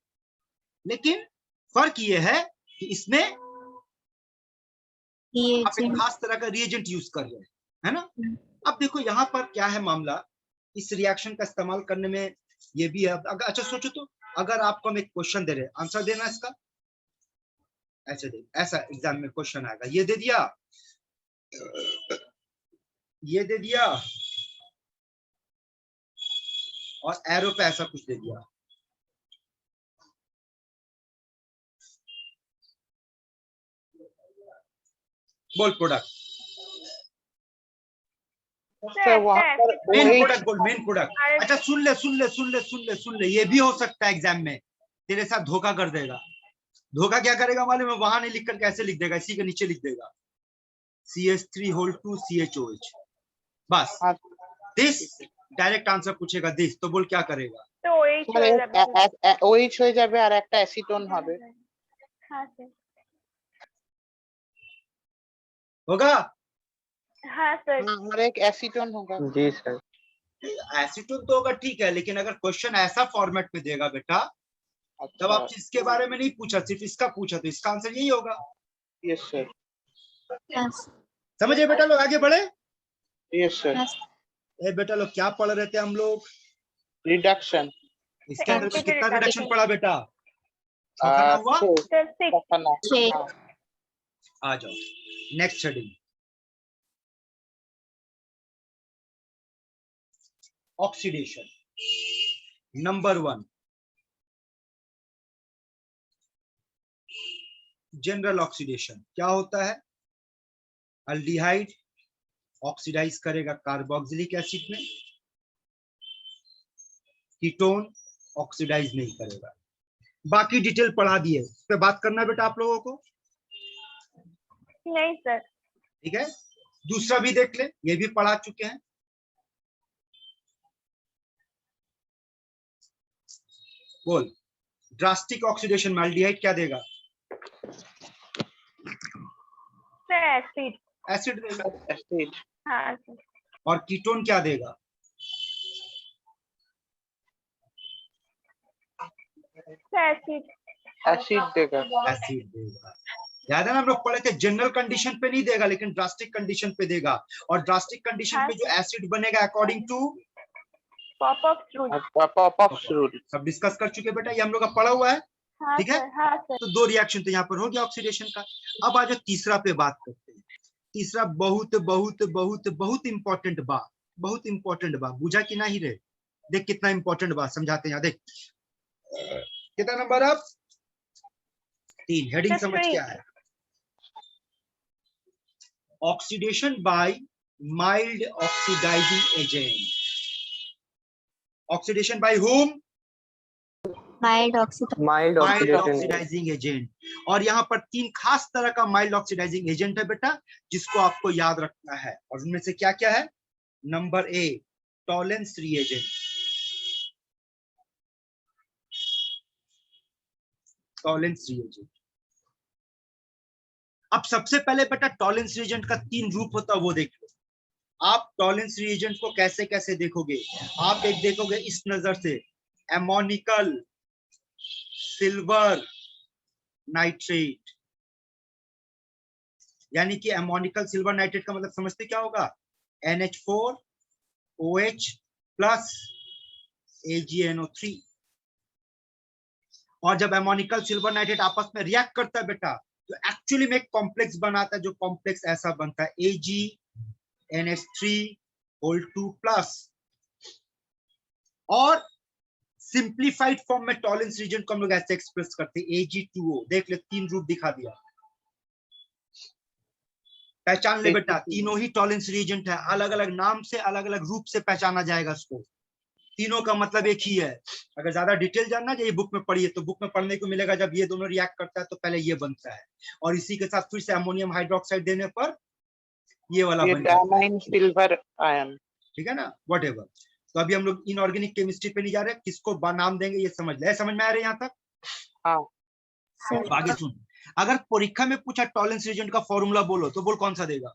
लेकिन फर्क ये है कि इसमें आप एक खास तरह का रिएजेंट यूज कर रहे हैं, है ना। अब देखो यहाँ पर क्या है मामला, इस रिएक्शन का इस्तेमाल करने में ये भी है। अगर अच्छा सोचो तो, अगर आपको हम एक क्वेश्चन दे रहे हैं, आंसर देना इसका, ऐसे दे, ऐसा एग्जाम में क्वेश्चन आएगा, ये दे दिया, ये दे दिया, और एरो पे ऐसा कुछ दे दिया, बोल प्रोडक्ट, सर वहाँ पर मेन OH प्रोडक्ट बोल, मेन प्रोडक्ट। अच्छा सुन ले, ये भी हो सकता है एग्जाम में तेरे साथ धोखा कर देगा। धोखा क्या करेगा मालूम है, वहां नहीं लिख कर कैसे लिख देगा, इसी के नीचे लिख देगा CH3 CHOH, बस। दिस डायरेक्ट आंसर पूछेगा दिस, तो बोल क्या करेगा। तो OH হয়ে যাবে। OH হয়ে যাবে আর একটা অ্যাসিটোন হবে। हाँ सर। होगा। हाँ सर। और एक एसीटोन होगा। जी सर। एसीटोन तो होगा, ठीक है, लेकिन अगर क्वेश्चन ऐसा फॉर्मेट पे देगा बेटा, तब आप इसके बारे में नहीं पूछा, सिर्फ इसका पूछा, तो इसका आंसर यही होगा। Yes sir. समझे बेटा लोग, आगे बढ़े। Yes sir. ए बेटा लोग क्या पढ़ रहे थे हम लोग, रिडक्शन। इसके अंदर में कितना रिडक्शन पढ़ा बेटा, हुआ। आ जाओ next heading, oxidation number 1, general oxidation. क्या होता है, अल्डिहाइड ऑक्सीडाइज करेगा कार्बोक्सिलिक एसिड में, कीटोन ऑक्सीडाइज नहीं करेगा। बाकी डिटेल पढ़ा दिए, इस पे बात करना बेटा आप लोगों को, नहीं सर। ठीक है। दूसरा भी देख ले, ये भी पढ़ा चुके हैं। बोल, ड्रास्टिक ऑक्सीडेशन में अल्डिहाइड क्या देगा, सर एसिड। एसिड देगा। एसिड। हाँ सर। और कीटोन क्या देगा, एसिड। एसिड देगा। एसिड देगा। याद है ना, हम लोग पढ़े थे जनरल कंडीशन पे नहीं देगा, लेकिन ड्रास्टिक कंडीशन पे देगा। और ड्रास्टिक कंडीशन पे जो एसिड बनेगा अकॉर्डिंग टू पॉपअप रूल। सब डिस्कस कर चुके बेटा, ये हम लोग का पढ़ा हुआ है, हाँ ठीक है। हाँ सर। तो 2 रिएक्शन तो यहाँ पर हो गया ऑक्सीडेशन का। अब आज तीसरा पे बात करते हैं। तीसरा बहुत बहुत बहुत बहुत इंपॉर्टेंट बात, बहुत इंपॉर्टेंट बात, बुझा कि नहीं रे, देख कितना इंपॉर्टेंट बात समझाते हैं। देख कितना नंबर, अब 3, हेडिंग समझ क्या है, oxidation by mild oxidizing agent. Oxidation by whom? Mild oxidation. Mild mild oxidation. Oxidizing agent. और यहाँ पर 3 खास तरह का माइल्ड ऑक्सीडाइजिंग एजेंट है बेटा, जिसको आपको याद रखना है। और उनमें से क्या क्या है? Number A, Tollens reagent. Tollens reagent. अब सबसे पहले बेटा टॉलेंस रिएजेंट का 3 रूप होता है, वो देख लो। आप टॉलेंस रिएजेंट को कैसे कैसे देखोगे? आप एक देखोगे इस नजर से, एमोनिकल सिल्वर नाइट्रेट। यानी कि एमोनिकल सिल्वर नाइट्रेट का मतलब समझते क्या होगा? NH4OH plus AgNO3। और जब एमोनिकल सिल्वर नाइट्रेट आपस में रिएक्ट करता है बेटा, तो एक्चुअली में एक कॉम्प्लेक्स बनाता है, जो कॉम्प्लेक्स ऐसा बनता है AgNH3 प्लस। और सिंप्लीफाइड फॉर्म में टॉलेंस रीजन को हम लोग ऐसे एक्सप्रेस करते हैं, Ag2O। देख ले, 3 रूप दिखा दिया, पहचान ले बेटा। तीनों ही टॉलेंस रीजेंट है, अलग अलग नाम से अलग अलग रूप से पहचाना जाएगा उसको। तीनों का मतलब एक ही है। अगर ज्यादा डिटेल जानना चाहिए बुक में पढ़िए, तो बुक में पढ़ने को मिलेगा जब ये दोनों रिएक्ट करता है तो पहले ये बनता है, और इसी के साथ फिर से अमोनियम हाइड्रोक्साइड देने पर ये वाला बन जाता है। Diamine silver ion. ठीक है ना, व्हाटएवर। तो अभी हम लोग इनऑर्गेनिक केमिस्ट्री पे नहीं जा रहे, किसको नाम देंगे ये समझ ले। समझ में आ रहा है यहाँ तक? हाँ अब आगे सुन, अगर परीक्षा में पूछा टॉलेंस रीजन का फॉर्मूला बोलो, तो बोल कौन सा देगा?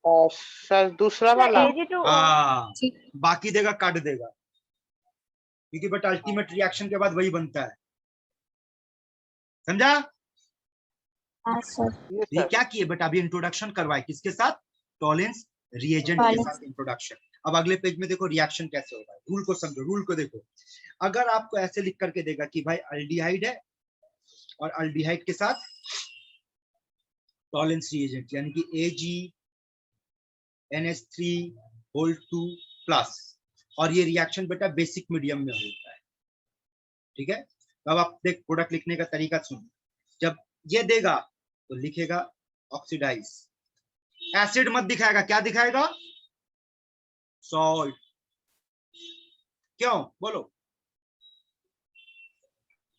सर दूसरा वाला। Ag2O। हाँ, बाकी देगा काट देगा, क्योंकि बट अल्टीमेट रिएक्शन के बाद वही बनता है। समझा? हाँ सर। ये क्या किए बेटा, अभी इंट्रोडक्शन करवाए किसके साथ? टॉलेंस रिएजेंट के टॉलेंस। साथ इंट्रोडक्शन। अब अगले पेज में देखो रिएक्शन कैसे होगा, रूल को समझो, रूल को देखो। अगर आपको ऐसे लिख करके देगा कि भाई अल्डिहाइड है और अल्डिहाइड के साथ टॉलेंस रिएजेंट, यानी कि AgNH3 प्लस, और ये रिएक्शन बेटा बेसिक मीडियम में होता है। ठीक है, अब आप देख प्रोडक्ट लिखने का तरीका सुन। जब ये देगा तो लिखेगा ऑक्सीडाइज, एसिड मत दिखाएगा, क्या दिखाएगा? सॉल्ट। क्यों बोलो?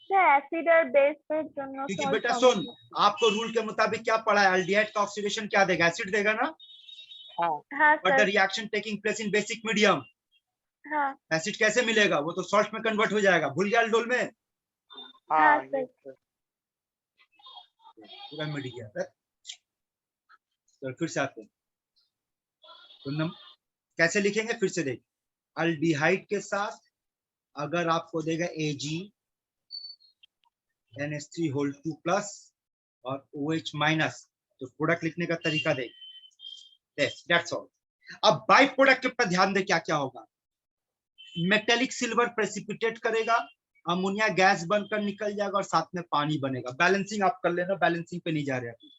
एसिड और बेस में दोनों क्योंकि salt बेटा form सुन, आपको रूल के मुताबिक क्या पढ़ा है? अल्डिहाइड का ऑक्सीडेशन क्या देगा? एसिड देगा ना। हाँ हाँ but the sir. Reaction taking place in basic medium, हाँ एसिड कैसे मिलेगा? वो तो सॉल्ट में कन्वर्ट हो जाएगा, भूल गया अल्डोल में। हाँ हाँ सर। ये सर। पूरा मिट गया। तो फिर से आते हैं, तो कैसे लिखेंगे फिर से देख। अल्डिहाइड के साथ अगर आपको देगा AgNH3 प्लस और OH माइनस, तो प्रोडक्ट लिखने का तरीका देख। That's all. अब बाई प्रोडक्ट पर ध्यान दे, क्या क्या होगा? मेटेलिक सिल्वर प्रेसिपिटेट करेगा, अमोनिया गैस बनकर निकल जाएगा और साथ में पानी बनेगा। बैलेंसिंग आप कर लेना, बैलेंसिंग पे नहीं जा रहे अभी,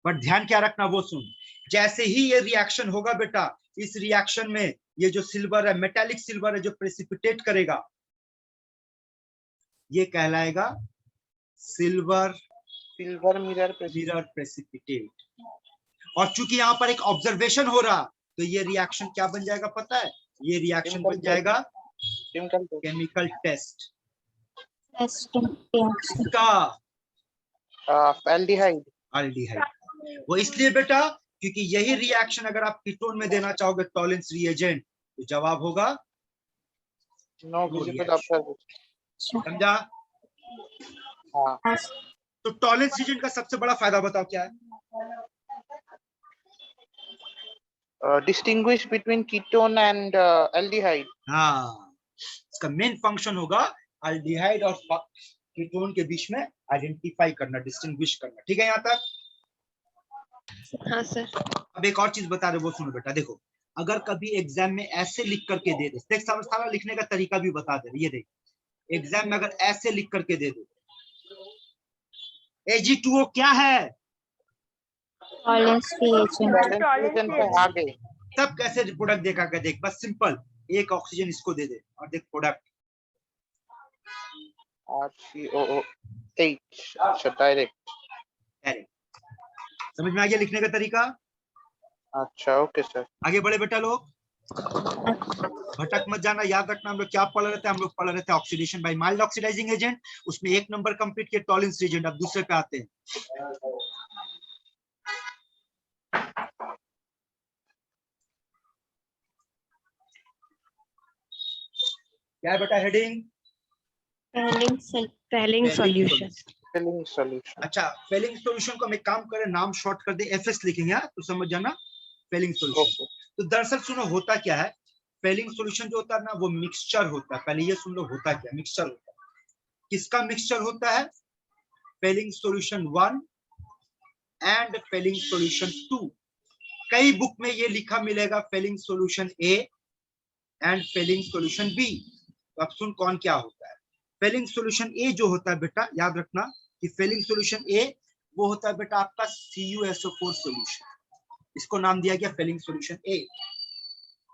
बट ध्यान क्या रखना वो सुन। जैसे ही ये रिएक्शन होगा बेटा, इस रिएक्शन में ये जो सिल्वर है, मेटेलिक सिल्वर है, जो प्रेसिपिटेट करेगा, ये कहलाएगा सिल्वर मिरर प्रेसिपिटेट। और चूंकि यहाँ पर एक ऑब्जर्वेशन हो रहा, तो ये रिएक्शन क्या बन जाएगा पता है? ये रिएक्शन बन जाएगा केमिकल टेस्ट का एल्डिहाइड। अल्डिहाइड। वो इसलिए बेटा क्योंकि यही रिएक्शन अगर आप कीटोन में देना चाहोगे टॉलेंस रिएजेंट, तो जवाब होगा नो विजिबल ऑब्जर्वेशन। समझा? हाँ तो टॉलेंस रिएजेंट का सबसे बड़ा फायदा बताओ क्या है? Distinguish between ketone and aldehyde. हाँ, इसका मेन फंक्शन होगा अल्डिहाइड और कीटोन के बीच में आइडेंटिफाई करना, डिस्टिंग्विश करना। ठीक है यहाँ तक? हाँ सर। अब एक और चीज बता रहे, वो सुनो बेटा। देखो, अगर कभी एग्जाम में ऐसे लिख करके दे दे, देख सारा लिखने का तरीका भी बता दे। ये देख, एग्जाम में अगर ऐसे लिख करके दे दे, Ag2O क्या है? Tollens reagent. आगे तब कैसे प्रोडक्ट देखा कर देख, बस सिंपल एक ऑक्सीजन इसको दे दे और देख प्रोडक्ट RCOOH। अच्छा डायरेक्ट। समझ में आ गया लिखने का तरीका? अच्छा ओके सर। आगे बढ़े बेटा लोग, भटक मत जाना, याद रखना हम लोग क्या पढ़ रहे थे, हम लोग पढ़ रहे थे oxidation by mild oxidizing agent, उसमें एक नंबर कंप्लीट किया टॉलरेंस रीजेंट। अब दूसरे पे आते हैं। क्या है बेटा heading? Fehling solution. Filling solution. अच्छा, फेलिंग सॉल्यूशन को हम एक काम करें, नाम शॉर्ट कर दे, एफएस लिखेंगे, हाँ? तो समझ जाना फेलिंग सॉल्यूशन। ओके। तो दरअसल सुनो होता क्या है, फेलिंग सॉल्यूशन जो होता है ना वो मिक्सचर होता है। पहले ये सुन लो होता क्या, मिक्सचर होता है। किसका मिक्सचर होता है? Fehling solution 1 and Fehling solution 2। कई बुक में ये लिखा मिलेगा Fehling solution A and Fehling solution B. तो अब सुन कौन क्या होता है। फेलिंग सॉल्यूशन ए जो होता है बेटा, याद रखना कि फेलिंग सॉल्यूशन ए वो होता है बेटा आपका CuSO4 सॉल्यूशन, इसको नाम दिया गया फेलिंग सॉल्यूशन ए।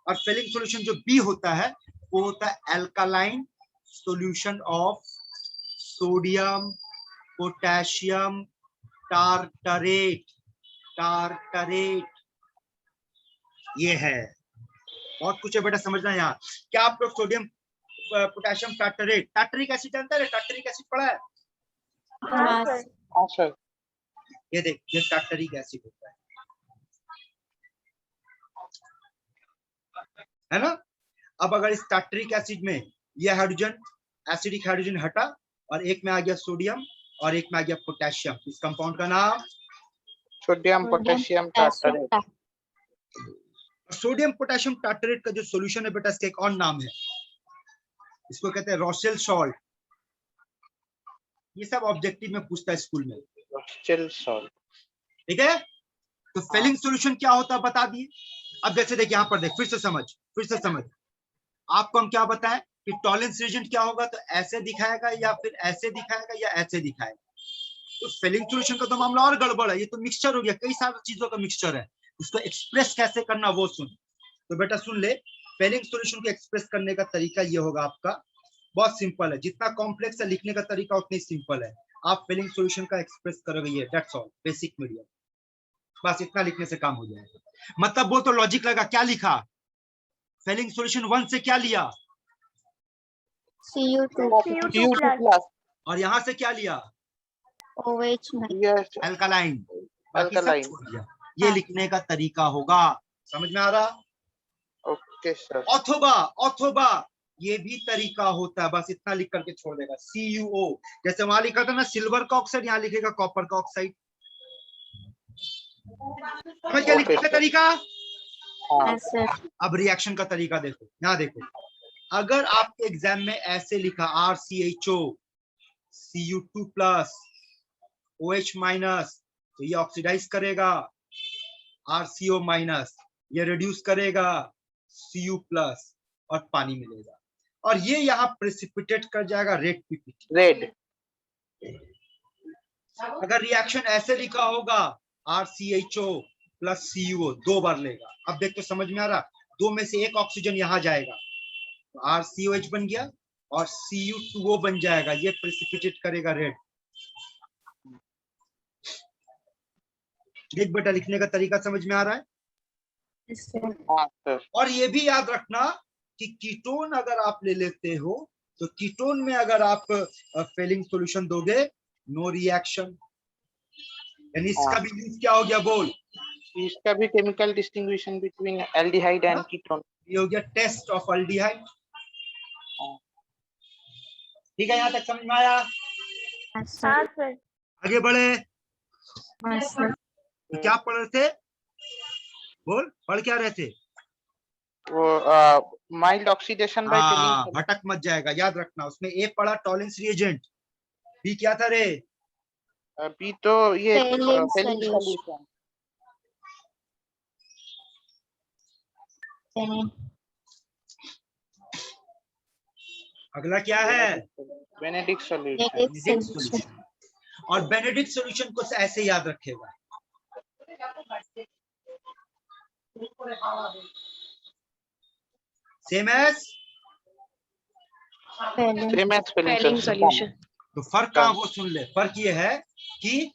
और फेलिंग सॉल्यूशन जो बी होता है वो होता है alkaline solution of sodium potassium tartrate. Tartrate ये है। बहुत कुछ है बेटा समझना यहाँ। क्या आप लोग sodium potassium tartrate, tartaric acid जानते हैं? टार्टरिक एसिड पढ़ा है? हाँ सर। हाँ सर। ये देख, ये टार्टरिक एसिड होता है ना? अब अगर इस टार्टरिक एसिड में ये हाइड्रोजन, एसिडिक हाइड्रोजन हटा और एक में आ गया सोडियम और एक में आ गया पोटेशियम, इस कंपाउंड का नाम sodium potassium tartrate. Sodium potassium tartrate का जो सॉल्यूशन है बेटा, इसका एक और नाम है, इसको कहते हैं रोसेल सॉल्ट। ये सब ऑब्जेक्टिव में पूछता है स्कूल में, रोसेल सॉल्ट। ठीक है? तो फेलिंग सॉल्यूशन क्या होता है बता दिए। अब जैसे देख यहाँ पर देख, फिर से समझ। आपको हम क्या बताएं कि टॉलरेंस रीजेंट क्या होगा, तो ऐसे दिखाएगा या फिर ऐसे दिखाएगा या ऐसे दिखाएगा। तो फेलिंग सॉल्यूशन का तो मामला और गड़बड़ है, ये तो मिक्सचर हो गया, कई सारी चीजों का मिक्सचर है। उसको एक्सप्रेस कैसे करना वो सुन। तो बेटा सुन ले, फेलिंग सॉल्यूशन को एक्सप्रेस करने का तरीका ये होगा आपका, बहुत सिंपल है। जितना कॉम्प्लेक्स है लिखने का तरीका उतना ही सिंपल है। आप फेलिंग सॉल्यूशन का एक्सप्रेस करोगे ये, दैट्स ऑल, बेसिक मीडियम, बस इतना लिखने से काम हो जाएगा। मतलब वो तो लॉजिक लगा, क्या लिखा? फेलिंग सॉल्यूशन 1 से क्या लिया? Cu2+। और यहाँ से क्या लिया? Yes alkaline. बाकी सब अल्कलाइन। छोड़ दिया। ये लिखने का तरीका होगा, समझ में आ रहा? Okay sir. अथवा ये भी तरीका होता है, बस इतना लिख करके छोड़ देगा। CuO, जैसे वहां लिखा था ना सिल्वर का ऑक्साइड, यहाँ लिखेगा कॉपर का ऑक्साइड। समझ गया लिखने का तरीका? हाँ अब रिएक्शन का तरीका देखो, यहाँ देखो। अगर आपके एग्जाम में ऐसे लिखा RCHO Cu2+ OH-, तो ये ऑक्सीडाइज करेगा, RCO-, ये रिड्यूस करेगा Cu+ और पानी मिलेगा, और ये यहाँ प्रेसिपिटेट कर जाएगा रेड PPT। रेड। अगर रिएक्शन ऐसे लिखा होगा RCHO + CuO, 2 बार लेगा। अब देख तो समझ में आ रहा, 2 में से एक ऑक्सीजन यहाँ जाएगा, तो RCOH बन गया और Cu2O बन जाएगा, ये प्रेसिपिटेट करेगा रेड। देख बेटा लिखने का तरीका समझ में आ रहा है? हाँ सर। और ये भी याद रखना कि कीटोन अगर आप ले लेते हो तो कीटोन में अगर आप फेलिंग सॉल्यूशन दोगे, नो रिएक्शन, यानी इसका भी यूज क्या हो गया बोल? इसका भी chemical distinction between aldehyde and ketone. ये हो गया टेस्ट ऑफ एल्डिहाइड। ठीक है, यहाँ तक समझ में आया? हाँ सर। आगे बढ़े। तो क्या पढ़ रहे थे? बोल, पढ़ क्या रहे थे? वो माइल्ड ऑक्सीडेशन बाय फेलिंग। भटक मत जाएगा, याद रखना। उसमें ए पढ़ा टॉलरेंस रिएजेंट, बी क्या था रे? अभी तो ये फेलिंग फेलिंग सॉल्यूशन। सॉल्यूशन। अगला क्या है? Benedict solution. Benedict solution. और बेनेडिक्ट सॉल्यूशन को ऐसे याद रखेगा, सेम एज फेलिंग सॉल्यूशन। तो फर्क कहाँ वो सुन ले। फर्क ये है कि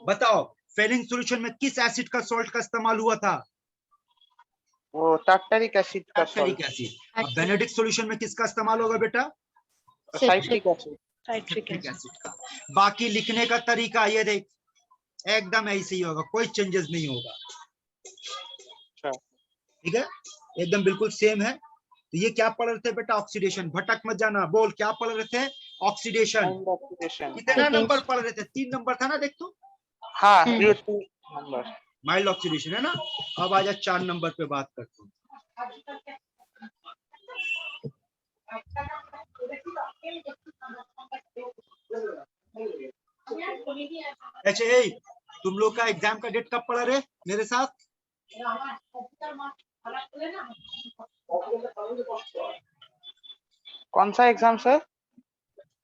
बताओ फेलिंग सॉल्यूशन में किस एसिड का सॉल्ट का इस्तेमाल हुआ था? वो टार्टरिक एसिड का टार्टरिक एसिड। अब बेनेडिक्ट सॉल्यूशन में किसका इस्तेमाल होगा बेटा? Citric acid. सिट्रिक एसिड का। बाकी लिखने का तरीका ये देख, एकदम ऐसे ही होगा, कोई चेंजेस नहीं होगा। ठीक है, एकदम बिल्कुल सेम है। तो ये क्या पढ़ रहे थे बेटा? ऑक्सीडेशन। भटक मत जाना, बोल क्या पढ़ रहे थे? ऑक्सीडेशन। कितना नंबर पढ़ रहे थे? 3 नंबर था ना, देख तो। हाँ, नंबर माइल्ड ऑक्सीडेशन है ना। अब आजा 4 नंबर पे बात करते हैं। अच्छा, तुम लोग का एग्जाम का डेट कब पड़ा रे मेरे साथ? कौन सा exam sir?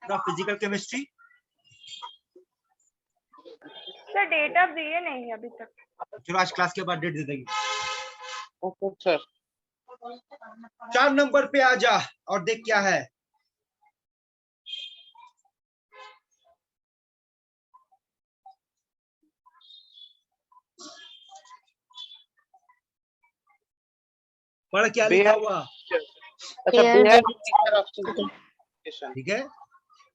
Physical chemistry. Sir date of दिए नहीं अभी तक। चलो आज क्लास के बाद डेट दे देंगे। Okay sir. 4 नंबर पे आ जा और देख क्या है। पढ़ क्या लिखा हुआ? अच्छा, ठीक है,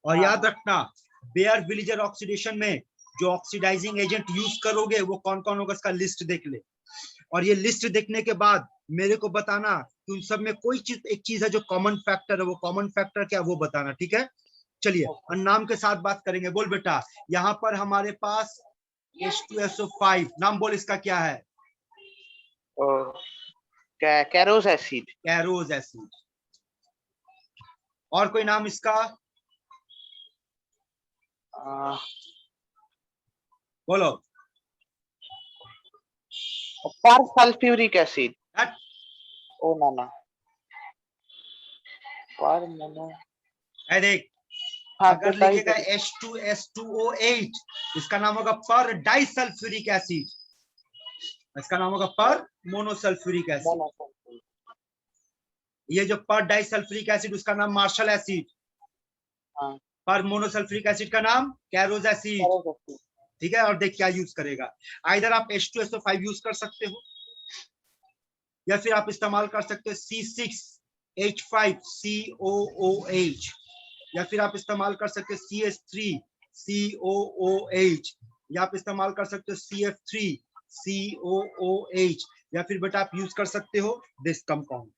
और याद रखना बेयर विलिजर ऑक्सीडेशन में जो ऑक्सीडाइजिंग एजेंट यूज करोगे वो कौन कौन होगा, इसका लिस्ट देख ले। और ये लिस्ट देखने के बाद मेरे को बताना कि उन सब में कोई चीज, एक चीज है जो कॉमन फैक्टर है, वो कॉमन फैक्टर क्या वो बताना। ठीक है, चलिए नाम के साथ बात करेंगे। बोल बेटा, यहाँ पर हमारे पास H2SO5, नाम बोल इसका क्या है? कैरोज एसिड। कैरोज एसिड। और कोई नाम इसका? बोलो। पर सल्फ्यूरिक एसिड। ओ ना पर मोनो। देख, अगर लिखेगा H2S2O8, इसका नाम होगा पर डाइसल्फ्यूरिक एसिड। इसका नाम होगा पर मोनोसल्फ्यूरिक एसिड। ये जो पर डाइसल्फ्यूरिक एसिड, उसका नाम मार्शल एसिड। पर मोनोसल्फ्यूरिक एसिड का नाम कैरोज एसिड। ठीक है, और देख क्या यूज करेगा। इधर आप H2SO5 यूज कर सकते हो, या फिर आप इस्तेमाल कर सकते हो C6H5COOH, या फिर आप इस्तेमाल कर सकते हो CH3COOH, या आप इस्तेमाल कर सकते हो CF3COOH, या फिर बेटा आप यूज कर सकते हो दिस कंपाउंड।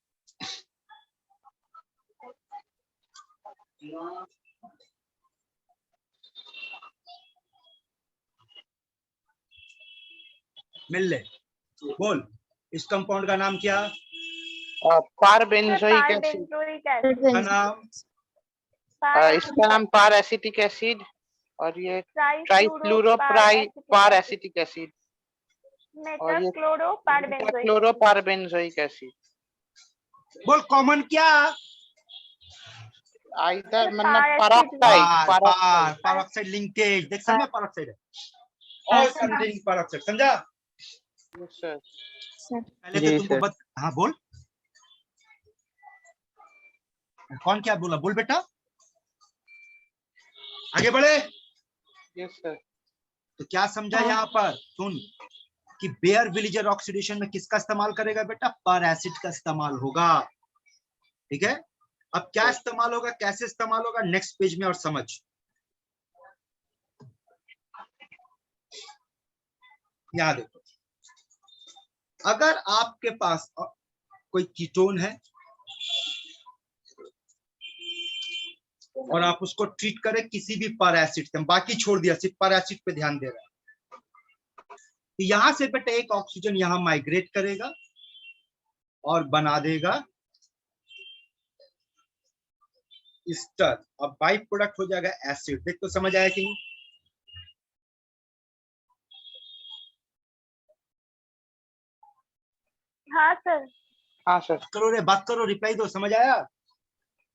मिल ले, बोल इस कंपाउंड का नाम क्या? पारबेंजोइक एसिड। का नाम? इसका नाम पार एसिटिक एसिड, और ये ट्राइफ्लूरोपार एसिटिक एसिड, और ये क्लोरोपारबेंजोइक एसिड। बोल कॉमन क्या? इधर मतलब पैरोक्साइड लिंकेज। देख समझ, पैरोक्साइड है और कंटेनिंग पैरोक्साइड, समझा? पहले तो तुमको हाँ बोल, कौन क्या बोला? बोल बेटा, आगे बढ़े। Yes sir. तो क्या समझा यहाँ पर? सुन कि बेयर विलिजर ऑक्सीडेशन में किसका इस्तेमाल करेगा बेटा? पर एसिड का इस्तेमाल होगा। ठीक है, अब क्या इस्तेमाल होगा, कैसे इस्तेमाल होगा, नेक्स्ट पेज में और समझ। यहाँ देखो, अगर आपके पास कोई कीटोन है और आप उसको ट्रीट करें किसी भी पर एसिड से, बाकी छोड़ दिया, सिर्फ पर एसिड पे ध्यान दे रहा है, तो यहां से बेटा एक ऑक्सीजन यहां माइग्रेट करेगा और बना देगा ईस्टर, अब बाई प्रोडक्ट हो जाएगा एसिड। देख तो समझ आया कि नहीं? हाँ सर। हाँ सर। करो रे, बात करो, रिप्लाई दो, समझ आया?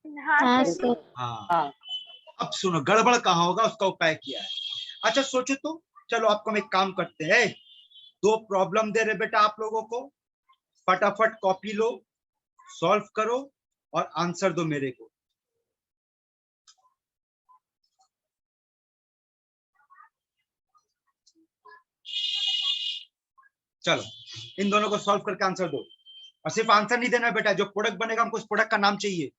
हाँ सर। हाँ। अब सुनो, गड़बड़ कहाँ होगा उसका उपाय किया है। अच्छा सोचो तो, चलो आपको हम एक काम करते हैं, 2 प्रॉब्लम दे रहे बेटा आप लोगों को, फटाफट कॉपी लो, सॉल्व करो और आंसर दो मेरे को। चलो इन दोनों को सॉल्व करके आंसर दो, और सिर्फ आंसर नहीं देना बेटा, जो प्रोडक्ट बनेगा हमको उस प्रोडक्ट का नाम चाहिए।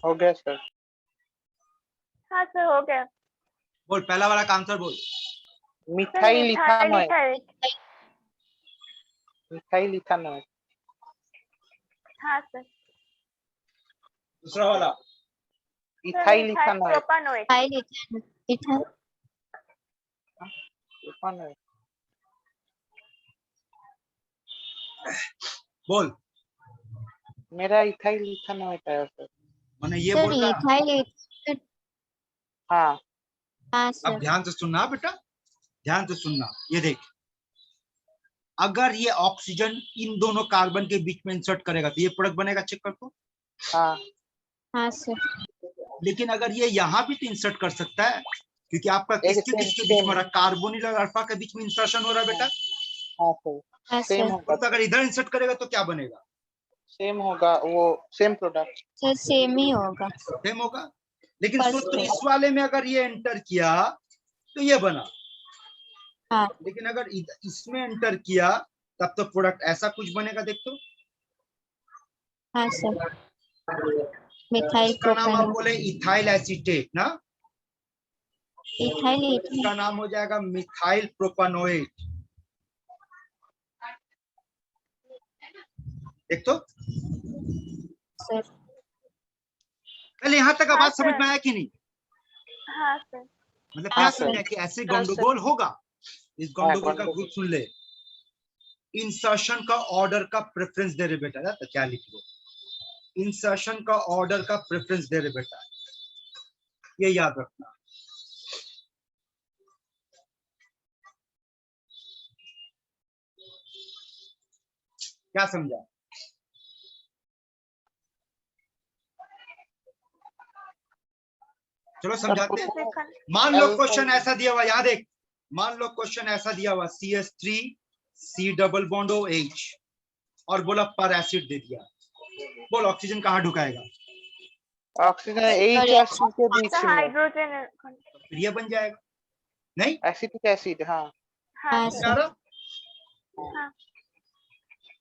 हो गया सर। हाँ सर हो गया। बोल पहला वाला का आंसर बोल। Sir methyl ethanol. Ethyl. Methyl ethanol. हाँ सर। दूसरा वाला इथाइल इथानॉल। प्रोपानोएट। इथानॉल। बोल। मेरा इथाइल इथानॉल है सर। मैंने ये सर बोला। इथाइल। हाँ हाँ अब सर। ध्यान से सुनना बेटा, ध्यान से सुनना। ये देख, अगर ये ऑक्सीजन इन दोनों कार्बन के बीच में इंसर्ट करेगा तो ये प्रोडक्ट बनेगा, चेक कर तो। हाँ हाँ सर। लेकिन अगर ये यहाँ भी तो इंसर्ट कर सकता है, क्योंकि आपका एक किसके किसके बीच में हो रहा है, कार्बोनिल और अल्फा के बीच में इंसर्शन हो रहा है बेटा। हाँ सर। हाँ सेम सर। होगा। तो अगर इधर इंसर्ट करेगा तो क्या बनेगा? सेम होगा, वो सेम प्रोडक्ट। सर सेम ही होगा। सेम होगा। लेकिन First सोच तो, इस वाले में अगर ये एंटर किया तो ये बना, हाँ। लेकिन अगर इसमें एंटर किया तब तो प्रोडक्ट ऐसा कुछ बनेगा। देख तो, हाँ सर। मिथाइल इसका नाम आप प्रोपेनॉल। बोले इथाइल एसीटेट ना, इथाइल इसका नाम हो जाएगा मिथाइल प्रोपानोएट। देख तो, सर। पहले यहाँ तक हाँ, आवाज समझ सर। में आया कि नहीं? हाँ सर। मतलब हाँ, क्या सर। समझा कि ऐसे हाँ, सर। गंडगोल होगा। इस गंडगोल का गंडगोल। ग्रुप सुन ले। इंसर्शन का ऑर्डर का प्रेफरेंस दे रहे बेटा, तो क्या लिख लो, इंसर्शन का ऑर्डर का प्रेफरेंस दे रहे बेटा, ये याद रखना। क्या समझा? चलो समझाते हैं। मान लो क्वेश्चन ऐसा दिया हुआ, याद एक, मान लो क्वेश्चन ऐसा दिया हुआ CH3 C double bond OH और बोला पर एसिड दे दिया, बोल ऑक्सीजन कहाँ ढुकाएगा? ऑक्सीजन H और C के बीच में। हाइड्रोजन। फिर ये बन जाएगा नहीं? Acetic acid. हाँ हाँ हाँ, सर। सर हाँ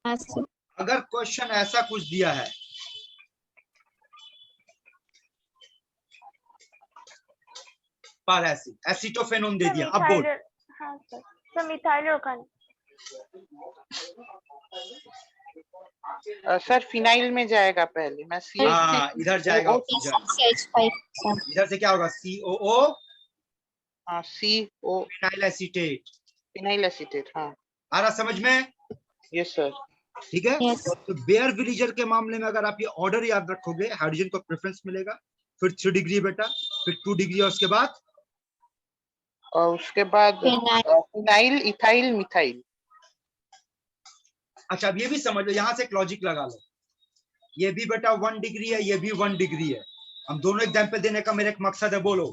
हाँ सर। अगर क्वेश्चन ऐसा कुछ दिया है, पर एसिड एसिटोफेनोन दे दिया, अब बोल। हाँ सर। सर मिथाइल रोकन। सर फिनाइल में जाएगा पहले। मैं C। हाँ इधर जाएगा ऑक्सीजन, CH5। इधर से क्या होगा COO हाँ CO phenyl acetate. Phenyl acetate. हाँ आ रहा समझ में? Yes sir. ठीक है। Yes. तो बेयर विलीजर के मामले में अगर आप ये ऑर्डर याद रखोगे, हाइड्रोजन को प्रेफरेंस मिलेगा, फिर 3 डिग्री बेटा, फिर 2 डिग्री, और उसके बाद और उसके बाद फिनाइल। Phenyl ethyl methyl. अच्छा अब ये भी समझ लो, यहाँ से एक लॉजिक लगा लो, ये भी बेटा 1 डिग्री है, ये भी 1 डिग्री है। हम दोनों एग्जाम्पल देने का मेरा एक मकसद है, बोलो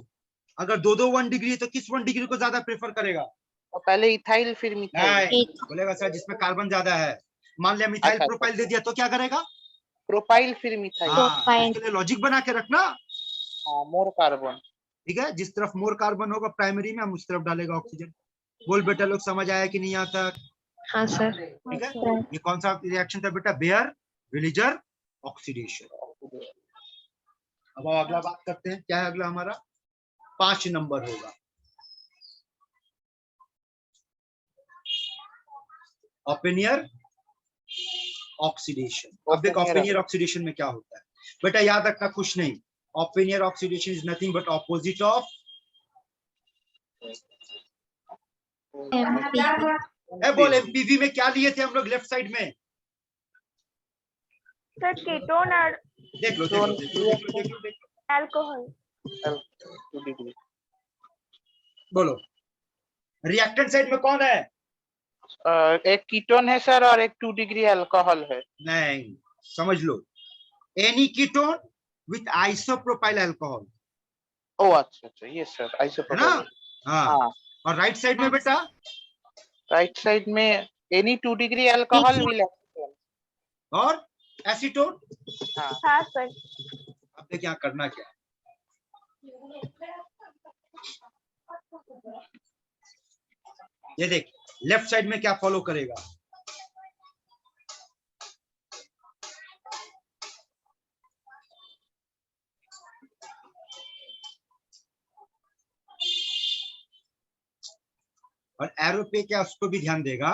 अगर दो 1 डिग्री है तो किस 1 डिग्री को ज्यादा प्रेफर करेगा? और पहले इथाइल फिर मिथाइल। नहीं बोलेगा सर जिसमें कार्बन ज्यादा है। मान लिया मिथाइल अच्छा, प्रोपाइल दे दिया तो क्या करेगा? प्रोपाइल फिर मिथाइल। हाँ, प्रोपाइल। इसके लिए लॉजिक बना के रखना। हाँ मोर कार्बन। ठीक है, जिस तरफ मोर कार्बन होगा प्राइमरी में, हम उस तरफ डालेगा ऑक्सीजन। बोल बेटा लोग, समझ आया कि नहीं यहाँ तक? हाँ सर। ठीक है, ये कौन सा रिएक्शन था बेटा? Baeyer Villiger oxidation. अब अगला बात करते हैं, क्या है अगला हमारा? 5 नंबर होगा ओपन एयर ऑक्सीडेशन। अब देख ओपन एयर ऑक्सीडेशन में क्या होता है बेटा, याद रखना कुछ नहीं। Open air oxidation is nothing but opposite of बोल MPV में क्या लिए थे हम लोग लेफ्ट साइड में? सर कीटोन और देख लो देख लो देख लो देख लो देख लो देख लो। अल्कोहल। 2 डिग्री। बोलो रिएक्टेंट साइड में कौन है? एक कीटोन है सर और एक 2 डिग्री अल्कोहल है। नहीं, समझ लो, any ketone with isopropyl alcohol, ओ अच्छा अच्छा, ये सर है ना? आइसोप्रोपाइल। हाँ, हाँ, और राइट साइड में बेटा राइट साइड में any 2 degree alcohol will acetone. और एसीटोन। हाँ सर। अब देखिए यहाँ करना क्या है। ये देख लेफ्ट साइड में क्या फॉलो करेगा, और एरो पे क्या उसको भी ध्यान देगा।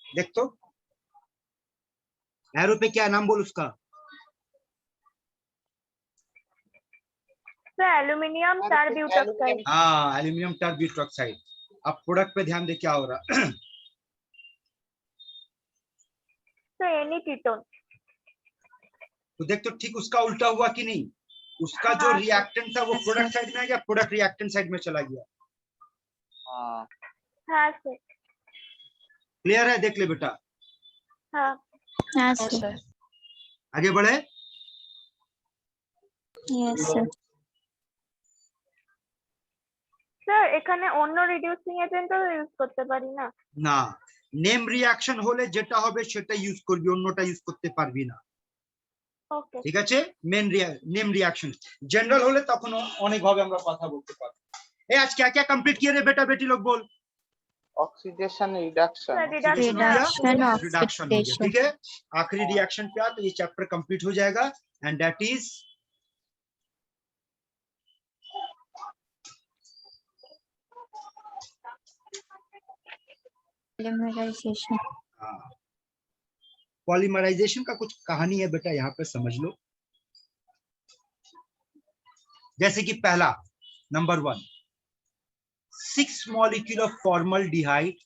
देख तो एरो पे क्या नाम बोल उसका, सर एल्यूमिनियम टार ब्यूटॉक्साइड। हाँ एल्यूमिनियम टर ब्यूटॉक्साइड। अब प्रोडक्ट पे ध्यान दे क्या हो रहा। Sir any ketone. तो देख तो ठीक उसका उल्टा हुआ कि नहीं, उसका जो हाँ, रिएक्टेंट था वो प्रोडक्ट साइड में आ गया, प्रोडक्ट रिएक्टेंट साइड में चला गया। हाँ हाँ सर। क्लियर है? देख ले बेटा, हाँ हाँ सर। आगे बढ़े। Yes sir. স্যার এখানে অন্য রিডিউসিং এজেন্টও ইউজ করতে পারি না? না, নেম রিঅ্যাকশন হলে যেটা হবে সেটা ইউজ করবি, অন্যটা ইউজ করতে পারবি না। ওকে। ঠিক আছে, নেম রিঅ্যাকশন। জেনারেল হলে তখন অনেক ভাবে আমরা কথা বলতে পারবো। এই আজ क्या क्या कंप्लीट किए रे बेटा बेटी लोग बोल। Oxidation reduction. Reduction reduction of reduction हो गया, ठीक है। आखिरी रिएक्शन पे आ तो ये चैप्टर कंप्लीट हो जाएगा and that is polymerization. Polymerization का कुछ कहानी है बेटा, यहाँ पे समझ लो। जैसे कि पहला number 1, 6 molecule of formaldehyde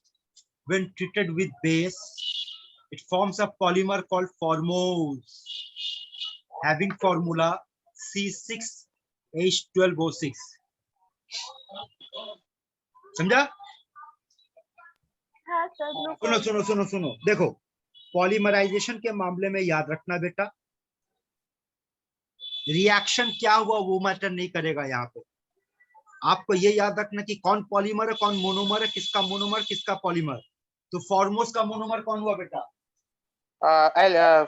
when treated with base it forms a polymer called formose having formula C6H12O6। समझा? हाँ सर। सुनो सुनो सुनो सुनो, देखो पॉलीमराइजेशन के मामले में याद रखना बेटा, रिएक्शन क्या हुआ वो मैटर नहीं करेगा। यहाँ पे आपको ये याद रखना कि कौन पॉलीमर है कौन मोनोमर है, किसका मोनोमर किसका पॉलीमर। तो फॉर्मोस का मोनोमर कौन हुआ बेटा?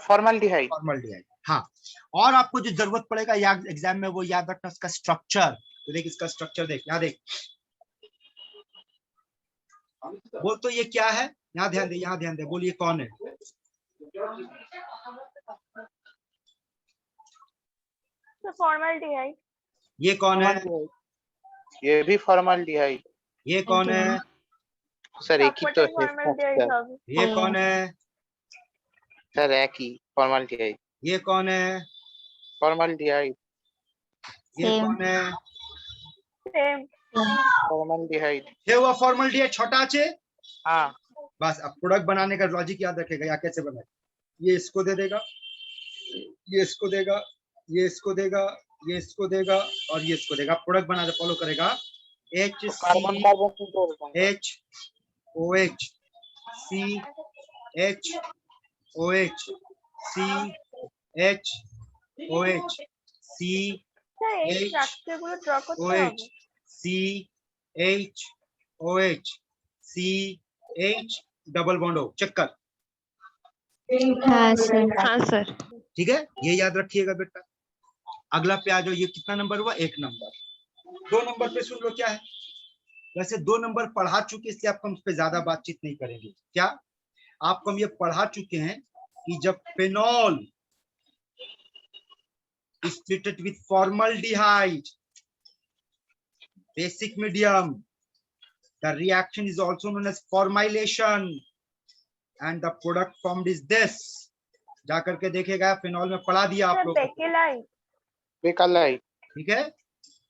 फॉर्मल्डिहाइड। फॉर्मल्डिहाइड। हाँ, और आपको जो जरूरत पड़ेगा एग्जाम में वो याद रखना उसका स्ट्रक्चर। तो देख इसका स्ट्रक्चर देख, यहाँ देख, बोल तो ये क्या है, यहाँ ध्यान दे, यहाँ ध्यान दे, बोल ये कौन है? फॉर्मल्डिहाइड। ये कौन है? ये भी फॉर्मल्डिहाइड। ये कौन है? सर एक ही तो है। फॉर्मल्डिहाइड হবে। ये कौन है? सर एक ही फॉर्मल्डिहाइड। ये कौन है? फॉर्मल्डिहाइड। ये Same. कौन है? सेम। फॉर्मल्डिहाइड। ये हुआ फॉर्मल्डिहाइड छोटा चे। हाँ बस अब प्रोडक्ट बनाने का लॉजिक याद रखेगा, या कैसे बनाए। ये इसको दे देगा, ये इसको देगा, ये इसको देगा, ये इसको देगा और ये इसको देगा। प्रोडक्ट बना फॉलो करेगा carbon carbon HCOH CHOH CHOH sir এই স্ট্রাকচার গুলো ড্র করতে হবে। CHOH CH डबल बॉन्ड हो, चेक कर। हाँ सर। हाँ सर। ठीक है, ये याद रखिएगा बेटा। अगला पे आ जाओ, ये कितना नंबर हुआ? 1 नंबर। 2 नंबर पे सुन लो क्या है। वैसे 2 नंबर पढ़ा चुके, इसलिए आपको हम उस पर ज्यादा बातचीत नहीं करेंगे। क्या आपको हम ये पढ़ा चुके हैं कि जब phenol is treated with formaldehyde basic medium, the reaction is also known as formylation and the product formed is this। जाकर के देखेगा, फेनॉल में पढ़ा दिया आप लोग को। बेकेलाइट। बेकेलाइट। ठीक है,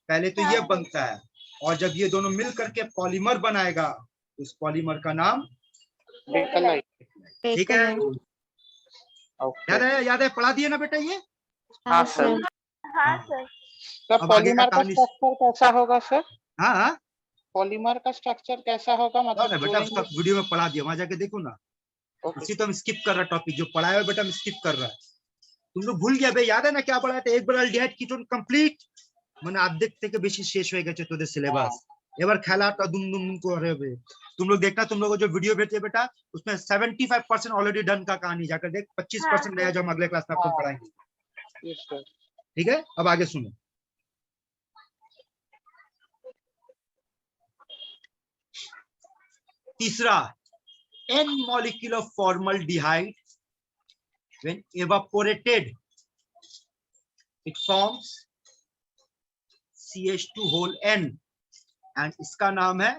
पहले तो ये बनता है और जब ये दोनों मिल करके पॉलीमर बनाएगा उस पॉलीमर का नाम बेकेलाइट। ठीक है। ओके याद है पढ़ा दिए ना बेटा ये? हाँ हाँ सर। सर। हाँ सर। सर अब आगे का पॉलीमर का कहानी। स्ट्रक्चर कैसा होगा सर? हाँ हाँ पॉलीमर का स्ट्रक्चर कैसा होगा, मतलब बेटा, जोड़ेंगे? उसका वीडियो में पढ़ा दिया, वहां जाके देखो ना। ओके उसी तो हम स्किप कर रहा टॉपिक, जो पढ़ाया हुआ बेटा हम स्किप कर रहा है। तुम लोग भूल गया भाई, याद है ना क्या पढ़ाया था? एक बार अल्डिहाइड कीटोन कंप्लीट মানে অর্ধেক থেকে বেশি শেষ হয়ে গেছে তোদের সিলেবাস। এবার খেলাটা দুম দুম করে হবে। तुम लोग देखना, तुम लोग को जो वीडियो भेजे बेटा उसमें 75% ऑलरेडी डन का कहानी, जाकर देख। 25% नया जो हम अगले क्लास में आपको हाँ। पढ़ाएंगे। Yes sir. ठीक है, अब आगे सुनो। तीसरा, n molecule of formaldehyde when evaporated it forms CH2 whole n and इसका नाम है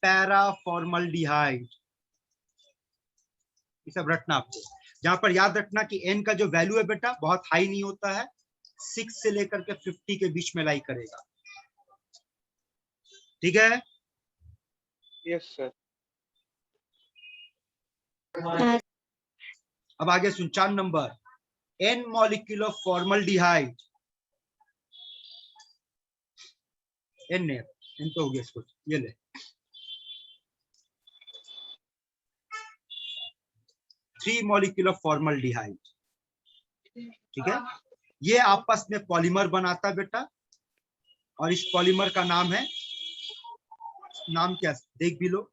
पैराफॉर्मल्डिहाइड। ये सब रटना आपको। जहां पर याद रखना कि n का जो वैल्यू है बेटा बहुत हाई नहीं होता है, 6 से लेकर के 50 के बीच में लाई करेगा। ठीक है, यस सर। अब आगे सुन। 4 number, n molecule of formaldehyde, n तो हो गया इसको, ये ले। Three molecule of formaldehyde. ठीक है, ये आपस में पॉलीमर बनाता बेटा, और इस पॉलीमर का नाम है, नाम क्या देख भी लो,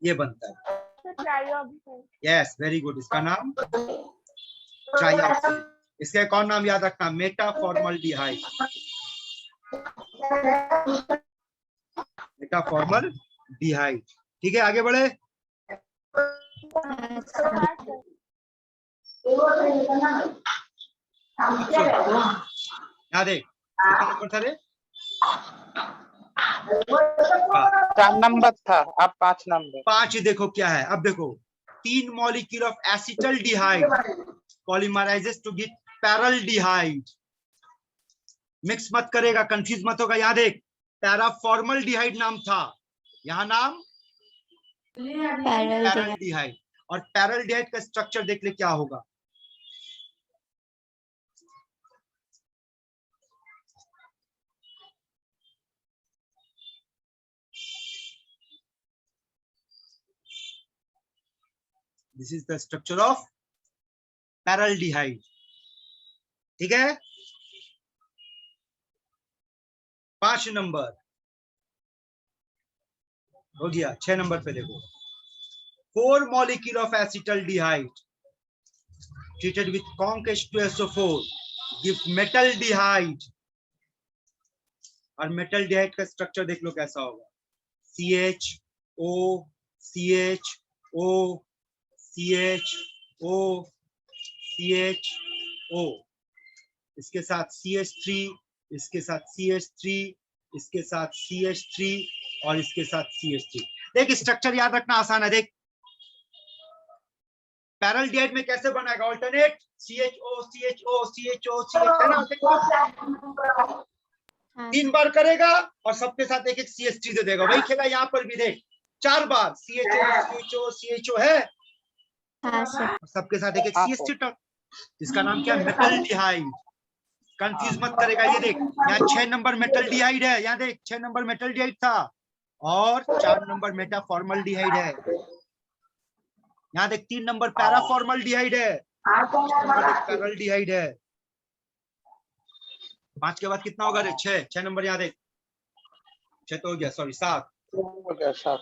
ये बनता है। Yes, very good. इसका नाम ट्राइऑक्सिल। इसका एक और नाम याद रखना, मेटाफॉर्मल्डिहाइड। मेटाफॉर्मल्डिहाइड। ठीक है, आगे बढ़े। याद है कितना नंबर था रे? 4 नंबर था, अब 5 नंबर। 5 देखो क्या है। अब देखो, 3 molecule of acetaldehyde polymerises to get paraldehyde. Mix मत करेगा, कंफ्यूज मत होगा। याद है पैराफॉर्मल्डिहाइड नाम था, यहाँ नाम पैरल्डिहाइड। और पैरल्डिहाइड का स्ट्रक्चर देख ले क्या होगा। This is the structure of paraldehyde. ठीक है, 5 नंबर हो गया। 6 नंबर पे देखो, 4 molecule of acetaldehyde treated with conc H2SO4 give metaldehyde। और मेटल्डिहाइड का स्ट्रक्चर देख लो कैसा होगा, CHO CHO CHO CHO, इसके साथ CH3, इसके साथ CH3, इसके साथ CH3 और इसके साथ CH3। देख स्ट्रक्चर याद रखना आसान है। देख पैरल्डिहाइड में कैसे बनाएगा, alternate CHO CHO CHO CH, है ना? देखो 3 बार करेगा और सबके साथ एक एक CH3 दे देगा। वही खेला यहाँ पर भी, देख 4 बार CHO CHO CHO है, सबके साथ एक एक CH3। इसका नाम क्या है, मेटल्डिहाइड। कंफ्यूज मत करेगा। ये देख यहाँ 6 नंबर मेटल्डिहाइड है, यहाँ देख 6 नंबर मेटल्डिहाइड था और 4 नंबर मेटाफॉर्मल्डिहाइड है। यहाँ देख 3 नंबर पैराफॉर्मल्डिहाइड है, पैरल्डिहाइड है। 5 के बाद कितना होगा रे? 6 नंबर यहाँ देख, 6 तो हो गया, सॉरी 7 हो गया सर।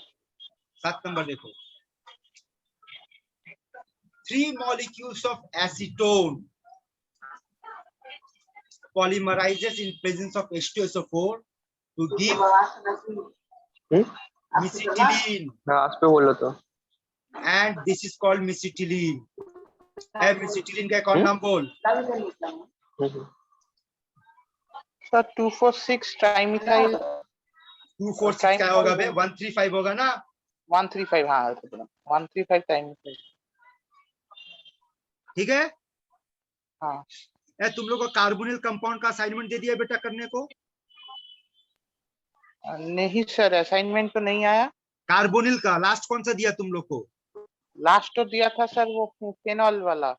7 नंबर देखो, 3 molecules of acetone polymerizes in presence of H2SO4 to give mesitylene, last पे बोलो तो। and this is called mesitylene। है mesitylene का एक और नाम बोल। सर 246 ट्राइमिथाइल 246 क्या होगा बे? 135 होगा ना? 135, हाँ 135 ट्राइमिथाइल। ठीक है, हाँ तुम लोग को कार्बोनिल कंपाउंड का असाइनमेंट दे दिया बेटा करने को। नहीं सर, असाइनमेंट तो नहीं आया। कार्बोनिल का लास्ट कौन सा दिया तुम लोग को? लास्ट तो दिया था सर वो फेनॉल वाला।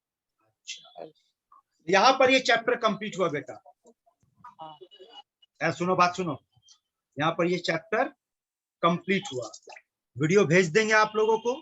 यहाँ पर ये चैप्टर कंप्लीट हुआ बेटा। सुनो बात सुनो, यहाँ पर ये चैप्टर कंप्लीट हुआ। वीडियो भेज देंगे आप लोगों को।